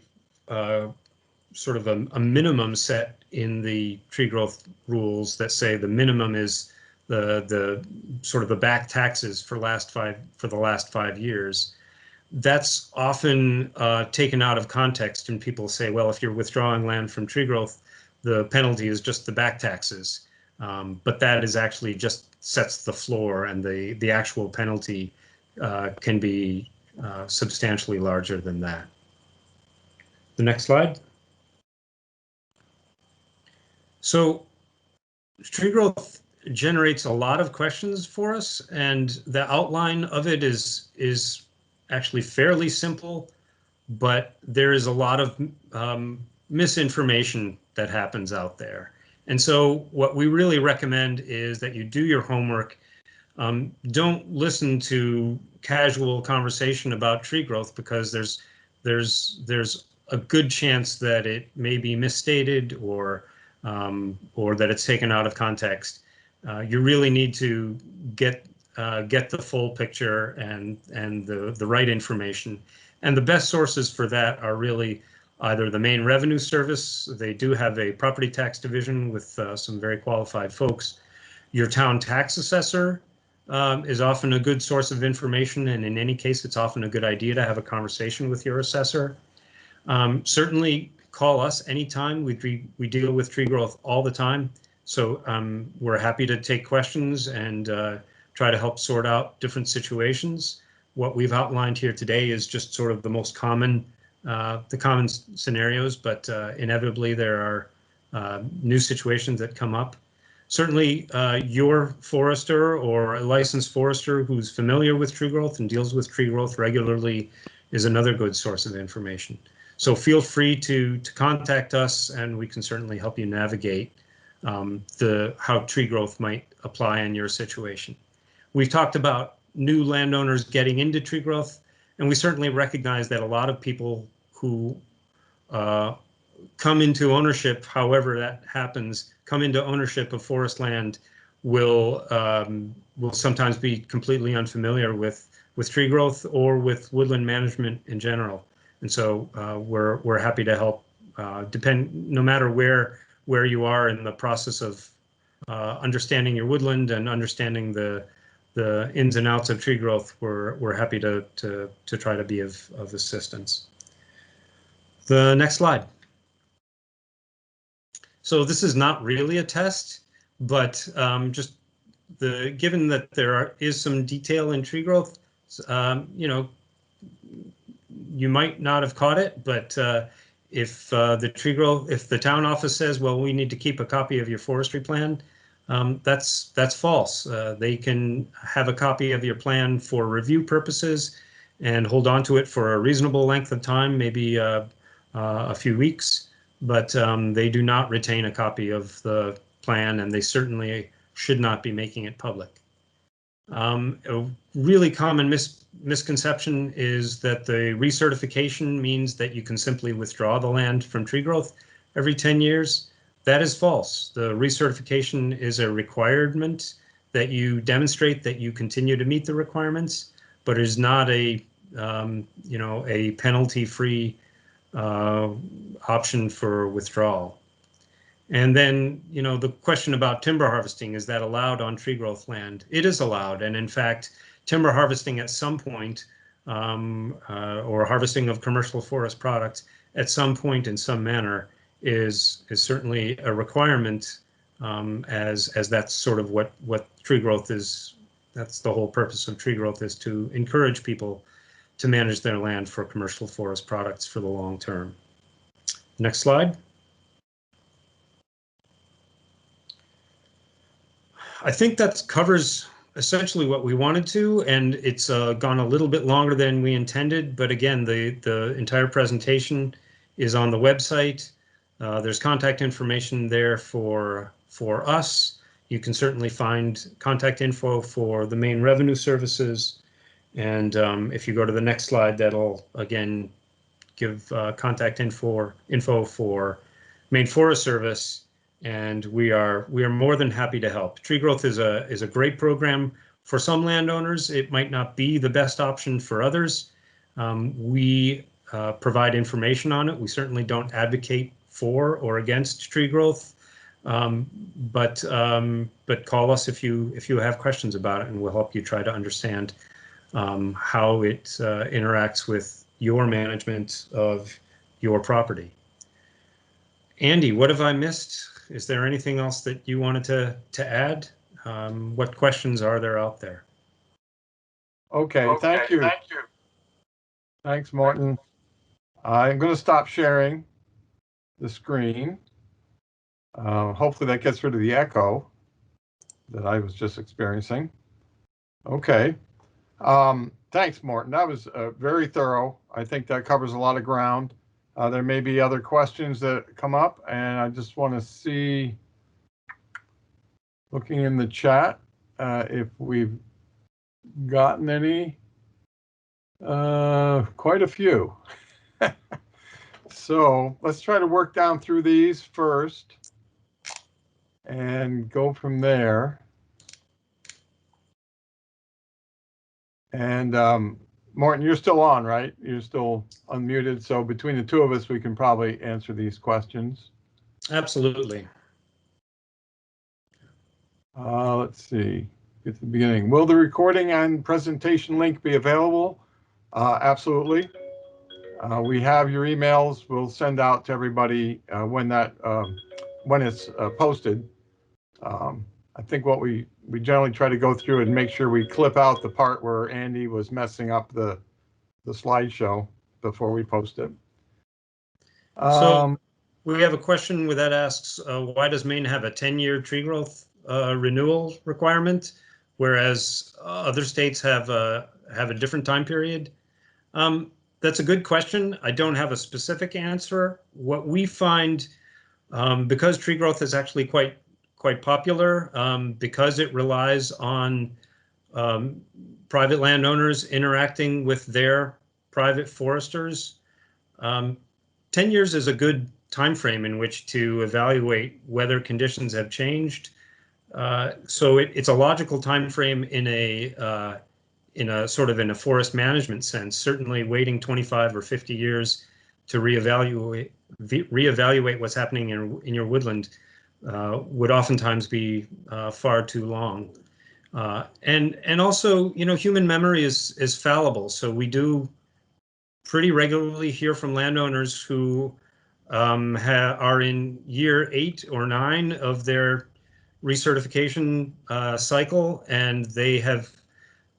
sort of a minimum set in the tree growth rules that say the minimum is the sort of the back taxes for the last 5 years. That's often taken out of context, and people say, well, if you're withdrawing land from tree growth, the penalty is just the back taxes. But that is actually just sets the floor, and the actual penalty can be substantially larger than that. The next slide. So tree growth generates a lot of questions for us, and the outline of it is actually fairly simple, but there is a lot of misinformation that happens out there. And so what we really recommend is that you do your homework. Don't listen to casual conversation about tree growth, because there's a good chance that it may be misstated or that it's taken out of context. You really need to get the full picture and the right information. And the best sources for that are really either the Maine Revenue Service. They do have a property tax division with some very qualified folks. Your town tax assessor is often a good source of information, and in any case, it's often a good idea to have a conversation with your assessor. Certainly call us anytime. We deal with tree growth all the time, so we're happy to take questions and try to help sort out different situations. What we've outlined here today is just sort of the most common scenarios, but inevitably there are new situations that come up. Certainly your forester or a licensed forester who's familiar with tree growth and deals with tree growth regularly is another good source of information. So feel free to contact us, and we can certainly help you navigate how tree growth might apply in your situation. We've talked about new landowners getting into tree growth, and we certainly recognize that a lot of people who come into ownership, however that happens, come into ownership of forest land will sometimes be completely unfamiliar with tree growth or with woodland management in general. And so we're happy to help, no matter where you are in the process of understanding your woodland and understanding the ins and outs of tree growth. We're happy to try to be of assistance. The next slide. So this is not really a test, but given that there is some detail in tree growth, You know, you might not have caught it, but if if the town office says, well, we need to keep a copy of your forestry plan, that's false. They can have a copy of your plan for review purposes and hold on to it for a reasonable length of time, maybe a few weeks, but they do not retain a copy of the plan, and they certainly should not be making it public. A really common misconception is that the recertification means that you can simply withdraw the land from tree growth every 10 years. That is false. The recertification is a requirement that you demonstrate that you continue to meet the requirements, but it is not a a penalty-free option for withdrawal. And then, the question about timber harvesting, is that allowed on tree growth land? It is allowed. And in fact, timber harvesting at some point, or harvesting of commercial forest products at some point in some manner is certainly a requirement, as that's sort of what tree growth is. That's the whole purpose of tree growth, is to encourage people to manage their land for commercial forest products for the long term. Next slide. I think that covers essentially what we wanted to, and it's gone a little bit longer than we intended. But again, the entire presentation is on the website. There's contact information there for us. You can certainly find contact info for the Maine Revenue Services. And if you go to the next slide, that'll again give contact info for Maine Forest Service. And we are more than happy to help. Tree growth is a great program for some landowners. It might not be the best option for others. We provide information on it. We certainly don't advocate for or against tree growth, but call us if you have questions about it, and we'll help you try to understand how it interacts with your management of your property. Andy, what have I missed? Is there anything else that you wanted to add? What questions are there out there? Okay, thank you. Thanks, Morten. I'm going to stop sharing the screen. Hopefully that gets rid of the echo that I was just experiencing. Okay. Thanks, Morten. That was very thorough. I think that covers a lot of ground. There may be other questions that come up, and I just want to see, looking in the chat, if we've gotten any. Quite a few. So let's try to work down through these first and go from there. And Morten, you're still on, right? You're still unmuted. So between the two of us, we can probably answer these questions. Absolutely. Let's see. Get to the beginning. Will the recording and presentation link be available? Absolutely. We have your emails. We'll send out to everybody when it's posted. I think what we generally try to go through and make sure we clip out the part where Andy was messing up the slideshow before we post it. So we have a question that asks, why does Maine have a 10-year tree growth renewal requirement, whereas other states have a different time period? That's a good question. I don't have a specific answer. What we find, because tree growth is actually quite popular, because it relies on private landowners interacting with their private foresters, 10 years is a good time frame in which to evaluate whether conditions have changed. So it's a logical time frame in a sort of in a forest management sense. Certainly waiting 25 or 50 years to reevaluate what's happening in your woodland would oftentimes be far too long. And also, human memory is fallible. So we do pretty regularly hear from landowners who are in year 8 or 9 of their recertification cycle, and they have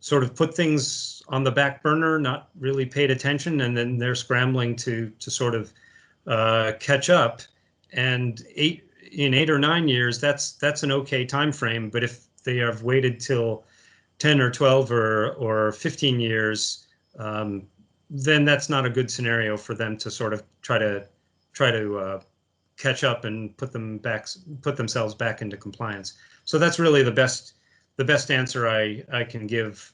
sort of put things on the back burner, not really paid attention, and then they're scrambling to sort of catch up. And in 8 or 9 years, that's an okay time frame. But if they have waited till 10 or 12 or 15 years, then that's not a good scenario for them to sort of try to catch up and put themselves back into compliance. So that's really the best answer I can give,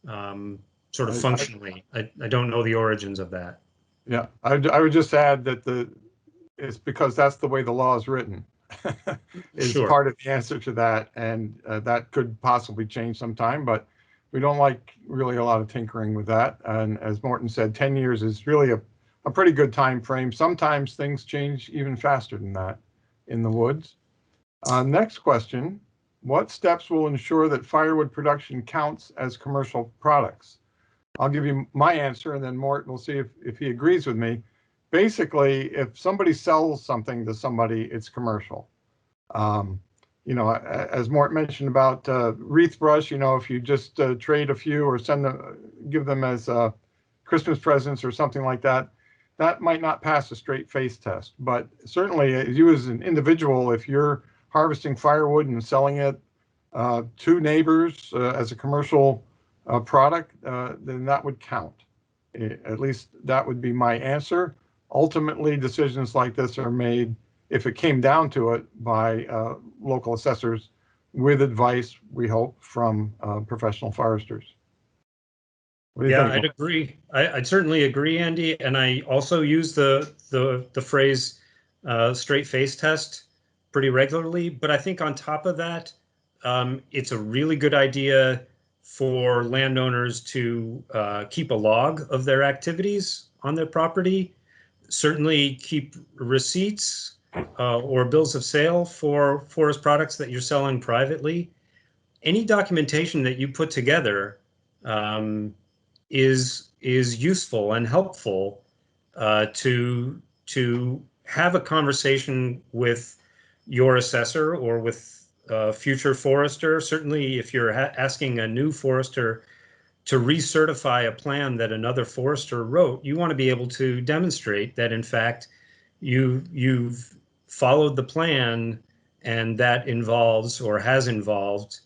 sort of functionally. I don't know the origins of that. Yeah, I would just add that it's because that's the way the law is written is Sure. part of the answer to that, and that could possibly change sometime, but we don't like really a lot of tinkering with that. And as Morten said, 10 years is really a pretty good time frame. Sometimes things change even faster than that in the woods. Next question, what steps will ensure that firewood production counts as commercial products? I'll give you my answer, and then Morten will see if he agrees with me. Basically, if somebody sells something to somebody, it's commercial. You know, as Morten mentioned about wreath brush, you know, if you just trade a few or give them as Christmas presents or something like that, that might not pass a straight face test. But certainly, you as an individual, if you're harvesting firewood and selling it to neighbors as a commercial product, then that would count. At least that would be my answer. Ultimately, decisions like this are made, if it came down to it, by local assessors with advice, we hope, from professional foresters. What do you Yeah, think? I'd agree. I'd certainly agree, Andy. And I also use the phrase straight face test pretty regularly. But I think on top of that, it's a really good idea for landowners to keep a log of their activities on their property. Certainly keep receipts or bills of sale for forest products that you're selling privately. Any documentation that you put together is useful and helpful to have a conversation with your assessor or with a future forester. Certainly, if you're asking a new forester to recertify a plan that another forester wrote, you want to be able to demonstrate that, in fact, you've followed the plan, and that involves or has involved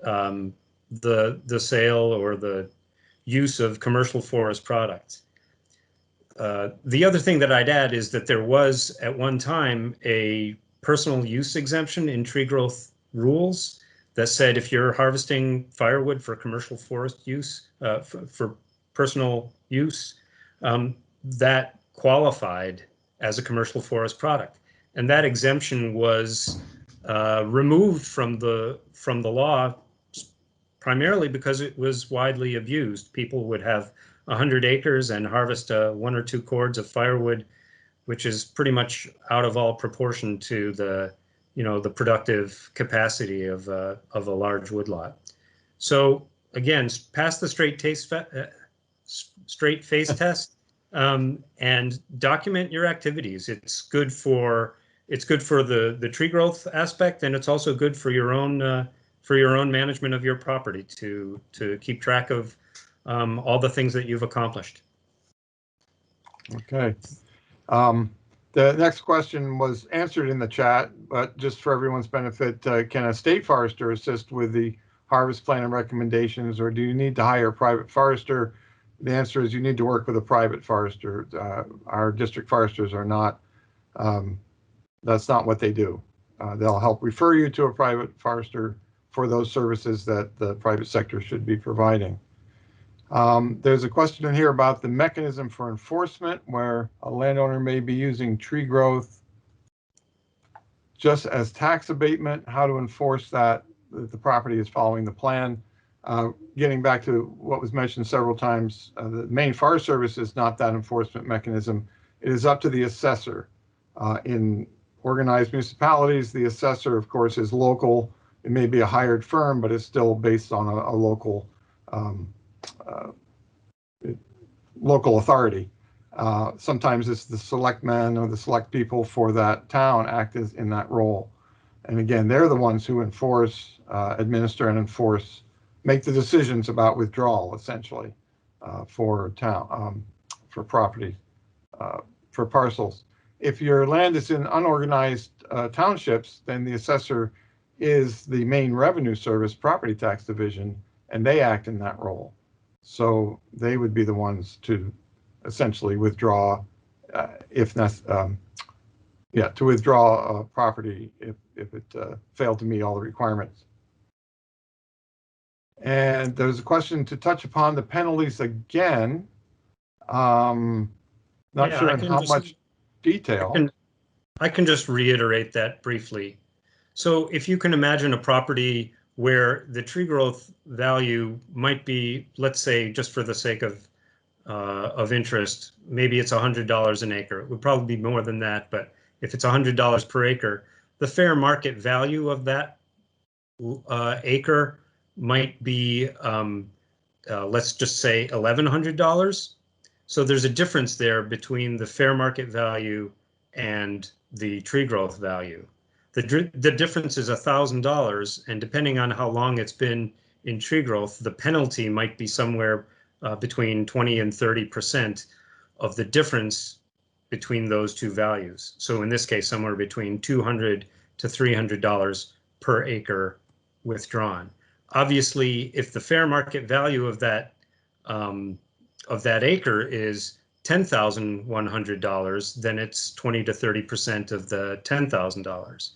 the sale or the use of commercial forest products. The other thing that I'd add is that there was at one time a personal use exemption in tree growth rules that said if you're harvesting firewood for commercial forest use, for personal use, that qualified as a commercial forest product. And that exemption was removed from the law primarily because it was widely abused. People would have 100 acres and harvest 1 or 2 cords of firewood, which is pretty much out of all proportion to the productive capacity of a large woodlot. So again, pass the straight face test, and document your activities. It's good for the tree growth aspect, and it's also good for your own management of your property to keep track of all the things that you've accomplished. Okay. The next question was answered in the chat, but just for everyone's benefit, can a state forester assist with the harvest plan and recommendations, or do you need to hire a private forester? The answer is you need to work with a private forester. Our district foresters are not, that's not what they do. They'll help refer you to a private forester for those services that the private sector should be providing. There's a question in here about the mechanism for enforcement, where a landowner may be using tree growth just as tax abatement, how to enforce that the property is following the plan. Getting back to what was mentioned several times, the Maine Forest Service is not that enforcement mechanism. It is up to the assessor. In organized municipalities, the assessor, of course, is local. It may be a hired firm, but it's still based on a local local authority. Sometimes it's the selectmen or the select people for that town act as in that role. And again, they're the ones who administer and enforce make the decisions about withdrawal, essentially, for town, for property, for parcels. If your land is in unorganized townships, then the assessor is the Maine Revenue Service Property Tax Division, and they act in that role. So they would be the ones to essentially withdraw, if necessary, to withdraw a property if it failed to meet all the requirements. And there's a question to touch upon the penalties again. Not sure in how much detail. I can just reiterate that briefly. So if you can imagine a property where the tree growth value might be, let's say, just for the sake of interest, maybe it's $100 an acre. It would probably be more than that, but if it's $100 per acre, the fair market value of that acre might be, let's just say $1,100. So there's a difference there between the fair market value and the tree growth value. The difference is $1,000, and depending on how long it's been in tree growth, the penalty might be somewhere between 20 and 30% of the difference between those two values. So in this case, somewhere between $200 to $300 per acre withdrawn. Obviously, if the fair market value of that acre is $10,100, then it's 20 to 30% of the $10,000.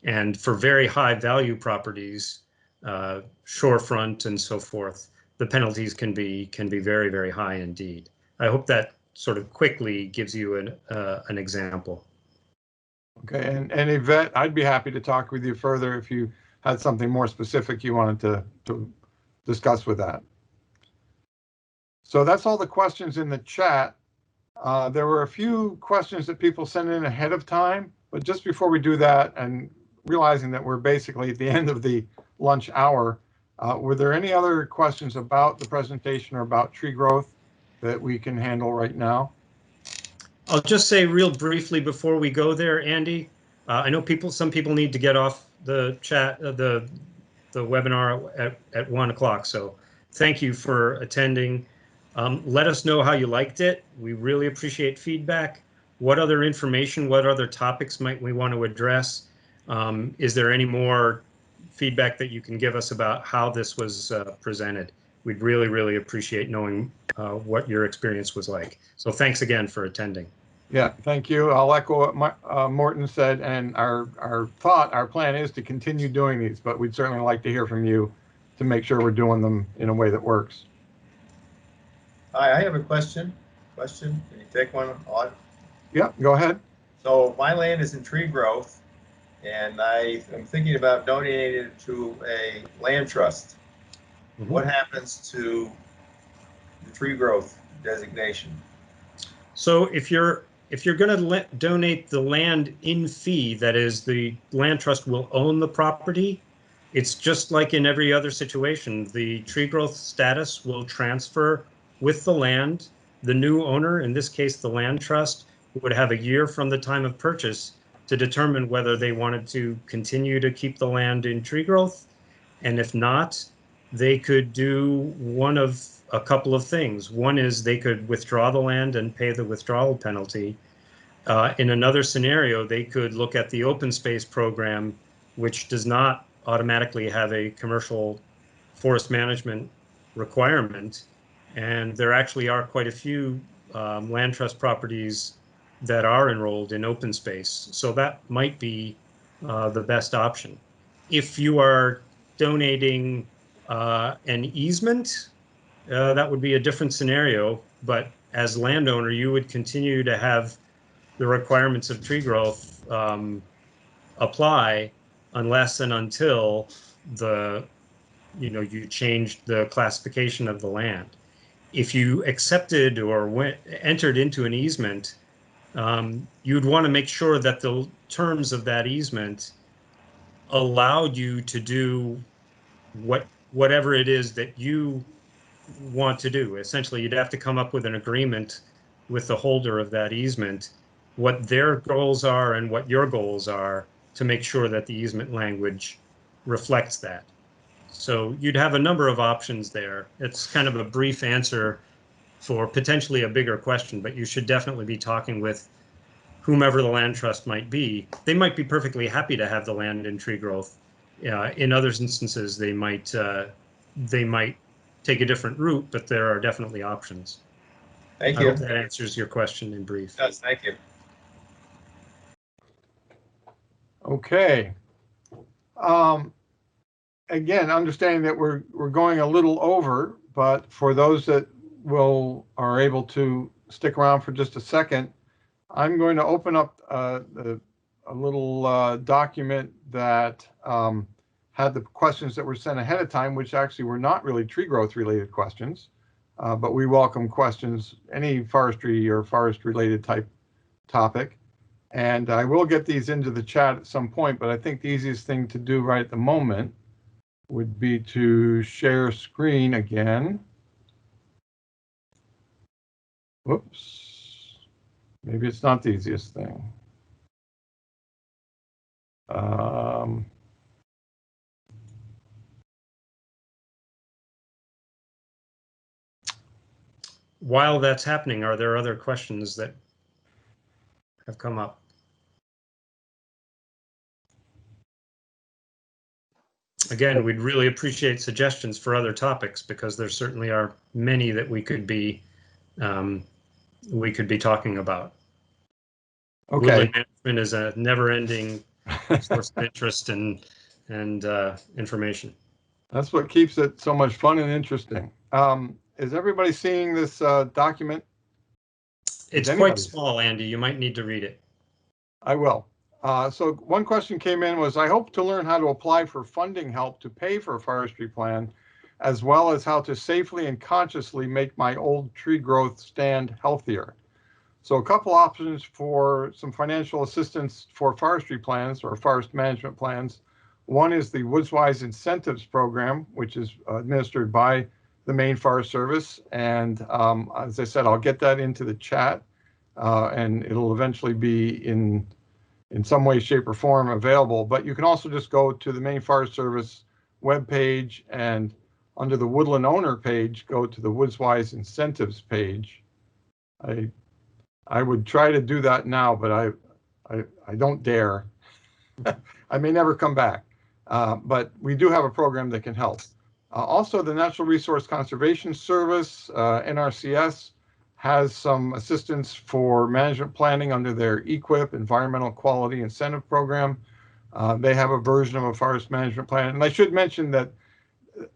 And for very high value properties, shorefront and so forth, the penalties can be very, very high indeed. I hope that sort of quickly gives you an example. Okay, and Yvette, I'd be happy to talk with you further if you had something more specific you wanted to discuss with that. So that's all the questions in the chat. There were a few questions that people sent in ahead of time, but just before we do that, and realizing that we're basically at the end of the lunch hour, were there any other questions about the presentation or about tree growth that we can handle right now? I'll just say real briefly before we go there, Andy, I know some people need to get off the chat, the webinar at 1 o'clock. So thank you for attending. Let us know how you liked it. We really appreciate feedback. What other information, what other topics might we want to address? Is there any more feedback that you can give us about how this was presented? We'd really, really appreciate knowing what your experience was like. So thanks again for attending. Yeah, thank you. I'll echo what Morten said, and our plan is to continue doing these, but we'd certainly like to hear from you to make sure we're doing them in a way that works. Hi, I have a question. Can you take one on? Yeah, go ahead. So my land is in tree growth, and I am thinking about donating it to a land trust. Mm-hmm. What happens to the tree growth designation? So if you're going to donate the land in fee, that is, the land trust will own the property. It's just like in every other situation. The tree growth status will transfer with the land. The new owner, in this case the land trust, would have a year from the time of purchase to determine whether they wanted to continue to keep the land in tree growth. And if not, they could do one of a couple of things. One is they could withdraw the land and pay the withdrawal penalty. In another scenario, they could look at the open space program, which does not automatically have a commercial forest management requirement. And there actually are quite a few land trust properties that are enrolled in open space. So that might be the best option. If you are donating an easement, that would be a different scenario. But as landowner, you would continue to have the requirements of tree growth apply unless and until you changed the classification of the land. If you accepted or entered into an easement, you'd want to make sure that the terms of that easement allowed you to do whatever it is that you want to do. Essentially, you'd have to come up with an agreement with the holder of that easement, what their goals are and what your goals are, to make sure that the easement language reflects that. So you'd have a number of options there. It's kind of a brief answer for potentially a bigger question, but you should definitely be talking with whomever the land trust might be. They might be perfectly happy to have the land in tree growth. In other instances, they might take a different route, but there are definitely options. Thank I you. hope that answers your question in brief. Yes, thank you. Okay. Again, understanding that we're going a little over, but for those that are able to stick around for just a second, I'm going to open up a little document that had the questions that were sent ahead of time, which actually were not really tree growth related questions, but we welcome questions, any forestry or forest related type topic. And I will get these into the chat at some point, but I think the easiest thing to do right at the moment would be to share screen again. Whoops. Maybe it's not the easiest thing. While that's happening, are there other questions that have come up? Again, we'd really appreciate suggestions for other topics, because there certainly are many that we could be talking about. Okay. Woodland management is a never-ending source of interest and information. That's what keeps it so much fun and interesting. Is everybody seeing this document? It's quite small, Andy. You might need to read it. I will. So one question came in was, I hope to learn how to apply for funding help to pay for a forestry plan, as well as how to safely and consciously make my old tree growth stand healthier. So a couple options for some financial assistance for forestry plans or forest management plans. One is the WoodsWise Incentives Program, which is administered by the Maine Forest Service. And as I said, I'll get that into the chat and it'll eventually be in some way, shape, or form available. But you can also just go to the Maine Forest Service webpage and under the Woodland Owner page, go to the WoodsWise Incentives page. I would try to do that now, but I don't dare. I may never come back. But we do have a program that can help. Also, the Natural Resource Conservation Service, NRCS, has some assistance for management planning under their EQIP, Environmental Quality Incentive Program. They have a version of a forest management plan. And I should mention that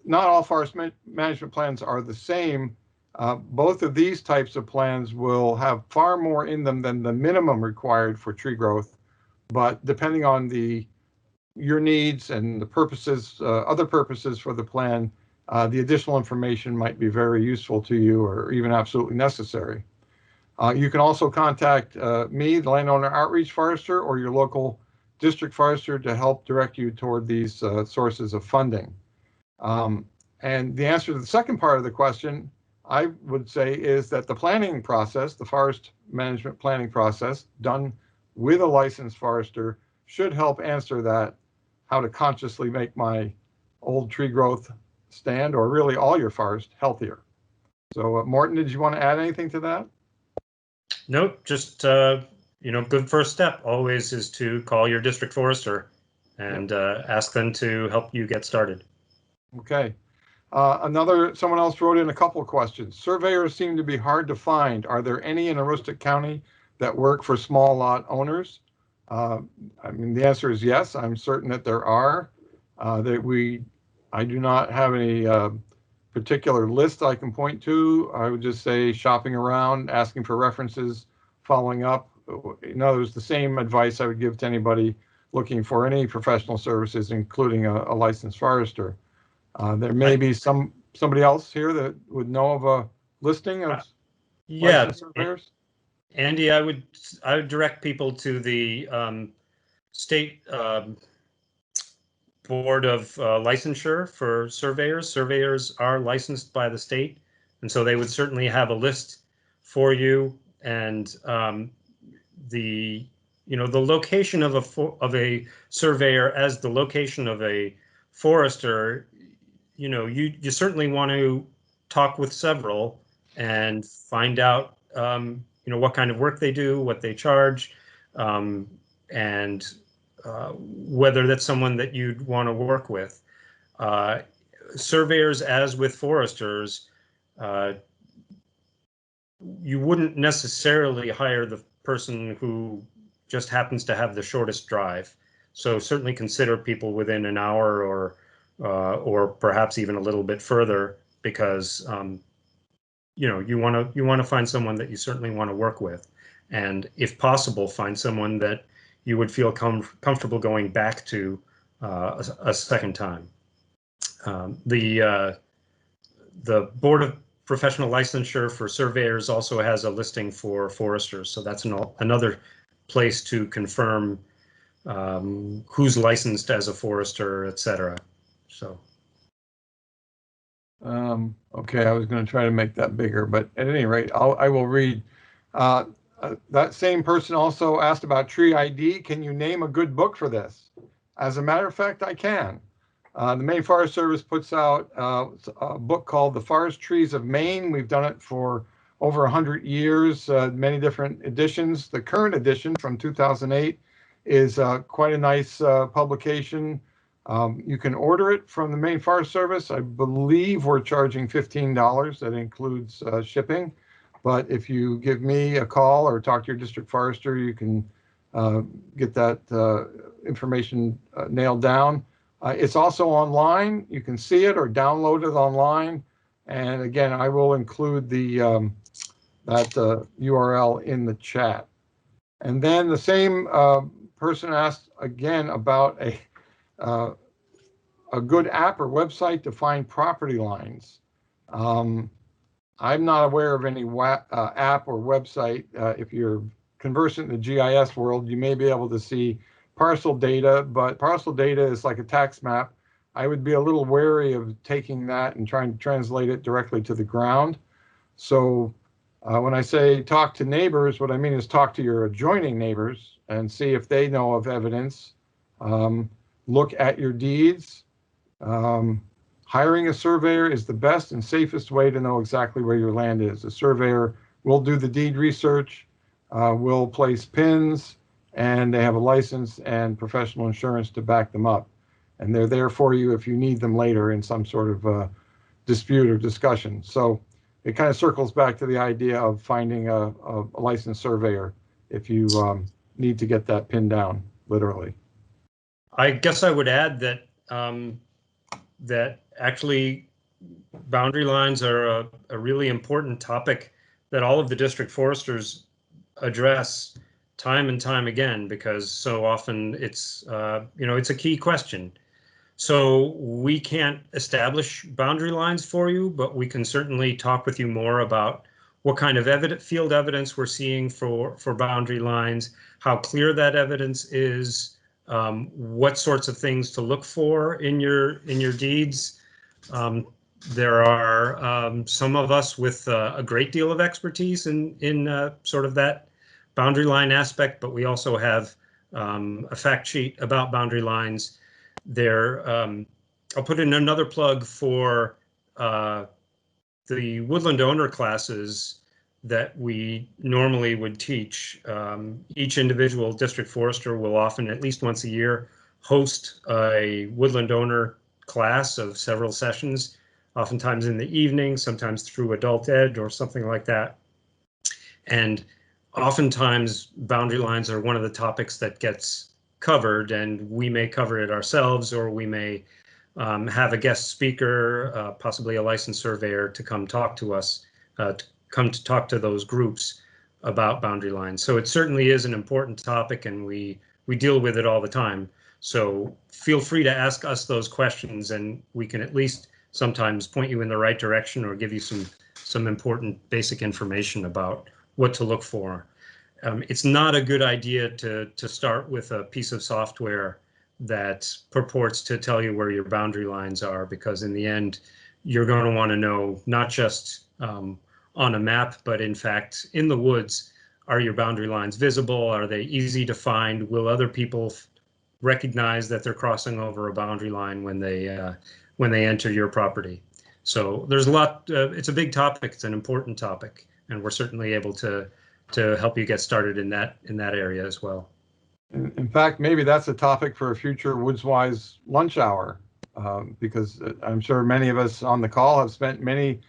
not all forest management plans are the same. Both of these types of plans will have far more in them than the minimum required for tree growth. But depending on your needs and the purposes, other purposes for the plan, the additional information might be very useful to you or even absolutely necessary. You can also contact me, the Landowner Outreach Forester, or your local district forester to help direct you toward these sources of funding. And the answer to the second part of the question, I would say, is that the planning process, the forest management planning process done with a licensed forester, should help answer that, how to consciously make my old tree growth stand, or really all your forest, healthier. So Morten, did you want to add anything to that? Nope, just good first step always is to call your district forester and ask them to help you get started. Okay. Someone else wrote in a couple of questions. Surveyors seem to be hard to find. Are there any in Aroostook County that work for small lot owners? I mean, the answer is yes. I'm certain that there are. I do not have any particular list I can point to. I would just say shopping around, asking for references, following up. In other words, the same advice I would give to anybody looking for any professional services, including a licensed forester. There may be somebody else here that would know of a listing of licensed surveyors. Andy, I would direct people to the state board of licensure for surveyors. Surveyors are licensed by the state, and so they would certainly have a list for you. And the location of a surveyor as the location of a forester you certainly want to talk with several and find out, what kind of work they do, what they charge, and whether that's someone that you'd want to work with. Surveyors, as with foresters, you wouldn't necessarily hire the person who just happens to have the shortest drive. So certainly consider people within an hour or perhaps even a little bit further, because you want to find someone that you certainly want to work with, and if possible, find someone that you would feel comfortable going back to a second time. The Board of Professional Licensure for Surveyors also has a listing for foresters, so that's another place to confirm who's licensed as a forester, etc. So. Okay, I was going to try to make that bigger, but at any rate, I will read. That same person also asked about tree ID. Can you name a good book for this? As a matter of fact, I can. The Maine Forest Service puts out a book called The Forest Trees of Maine. We've done it for over 100 years, many different editions. The current edition from 2008 is quite a nice publication. You can order it from the Maine Forest Service. I believe we're charging $15. That includes shipping. But if you give me a call or talk to your district forester, you can get that information nailed down. It's also online. You can see it or download it online. And again, I will include the that URL in the chat. And then the same person asked again about a good app or website to find property lines. I'm not aware of any app or website. If you're conversant in the GIS world, you may be able to see parcel data, but parcel data is like a tax map. I would be a little wary of taking that and trying to translate it directly to the ground. So when I say talk to neighbors, what I mean is talk to your adjoining neighbors and see if they know of evidence. Look at your deeds. Hiring a surveyor is the best and safest way to know exactly where your land is. A surveyor will do the deed research, will place pins, and they have a license and professional insurance to back them up. And they're there for you if you need them later in some sort of dispute or discussion. So it kind of circles back to the idea of finding a licensed surveyor if you need to get that pin down, literally. I guess I would add that that actually boundary lines are a really important topic that all of the district foresters address time and time again, because so often it's it's a key question. So we can't establish boundary lines for you, but we can certainly talk with you more about what kind of field evidence we're seeing for boundary lines, how clear that evidence is, what sorts of things to look for in your deeds. There are some of us with a great deal of expertise in sort of that boundary line aspect, but we also have a fact sheet about boundary lines. There, I'll put in another plug for the woodland owner classes that we normally would teach. Each individual district forester will often, at least once a year, host a woodland owner class of several sessions, oftentimes in the evening, sometimes through adult ed or something like that. And oftentimes boundary lines are one of the topics that gets covered, and we may cover it ourselves, or we may have a guest speaker, possibly a licensed surveyor, to come talk to us, come to talk to those groups about boundary lines. So it certainly is an important topic, and we deal with it all the time. So feel free to ask us those questions, and we can at least sometimes point you in the right direction or give you some important basic information about what to look for. It's not a good idea to start with a piece of software that purports to tell you where your boundary lines are, because in the end, you're going to want to know not just on a map, but in fact, in the woods, are your boundary lines visible? Are they easy to find? Will other people recognize that they're crossing over a boundary line when they when they enter your property. So there's a lot, it's a big topic, it's an important topic, and we're certainly able to help you get started in that area as well. In fact, maybe that's a topic for a future WoodsWise lunch hour, because I'm sure many of us on the call have spent many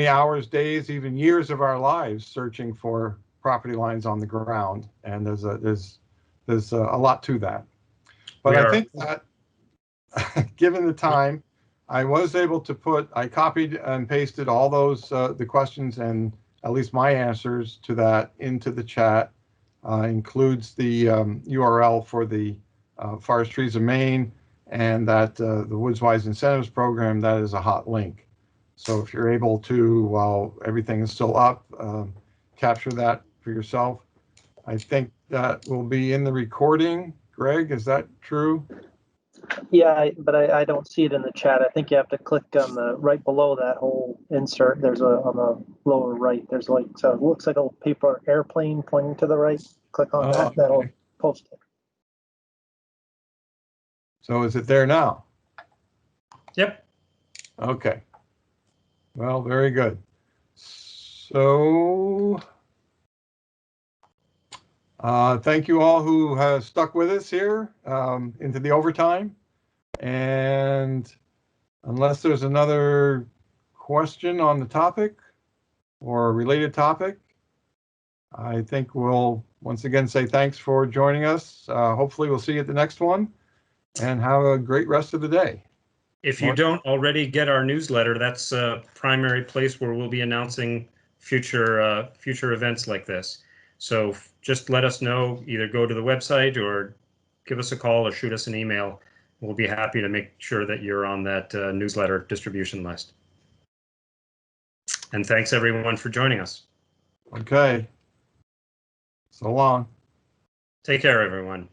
hours, days, even years of our lives searching for property lines on the ground, and there's a lot to that. But I think that given the time, I was able to I copied and pasted all those the questions and at least my answers to that into the chat. Includes the URL for the Forest Trees of Maine, and that the WoodsWise Incentives Program, that is a hot link. So if you're able to, while everything is still up, capture that for yourself. I think that will be in the recording. Greg, is that true? Yeah, but I don't see it in the chat. I think you have to click on the right below that whole insert. There's on the lower right. There's like, so it looks like a paper airplane pointing to the right. Click on that. That'll post it. So is it there now? Yep. Okay. Well, very good. So thank you all who have stuck with us here into the overtime. And unless there's another question on the topic or a related topic, I think we'll once again say thanks for joining us. Hopefully we'll see you at the next one, and have a great rest of the day. If you don't already get our newsletter, that's a primary place where we'll be announcing future events like this. So just let us know, either go to the website or give us a call or shoot us an email. We'll be happy to make sure that you're on that newsletter distribution list. And thanks everyone for joining us. Okay. So long. Take care, everyone.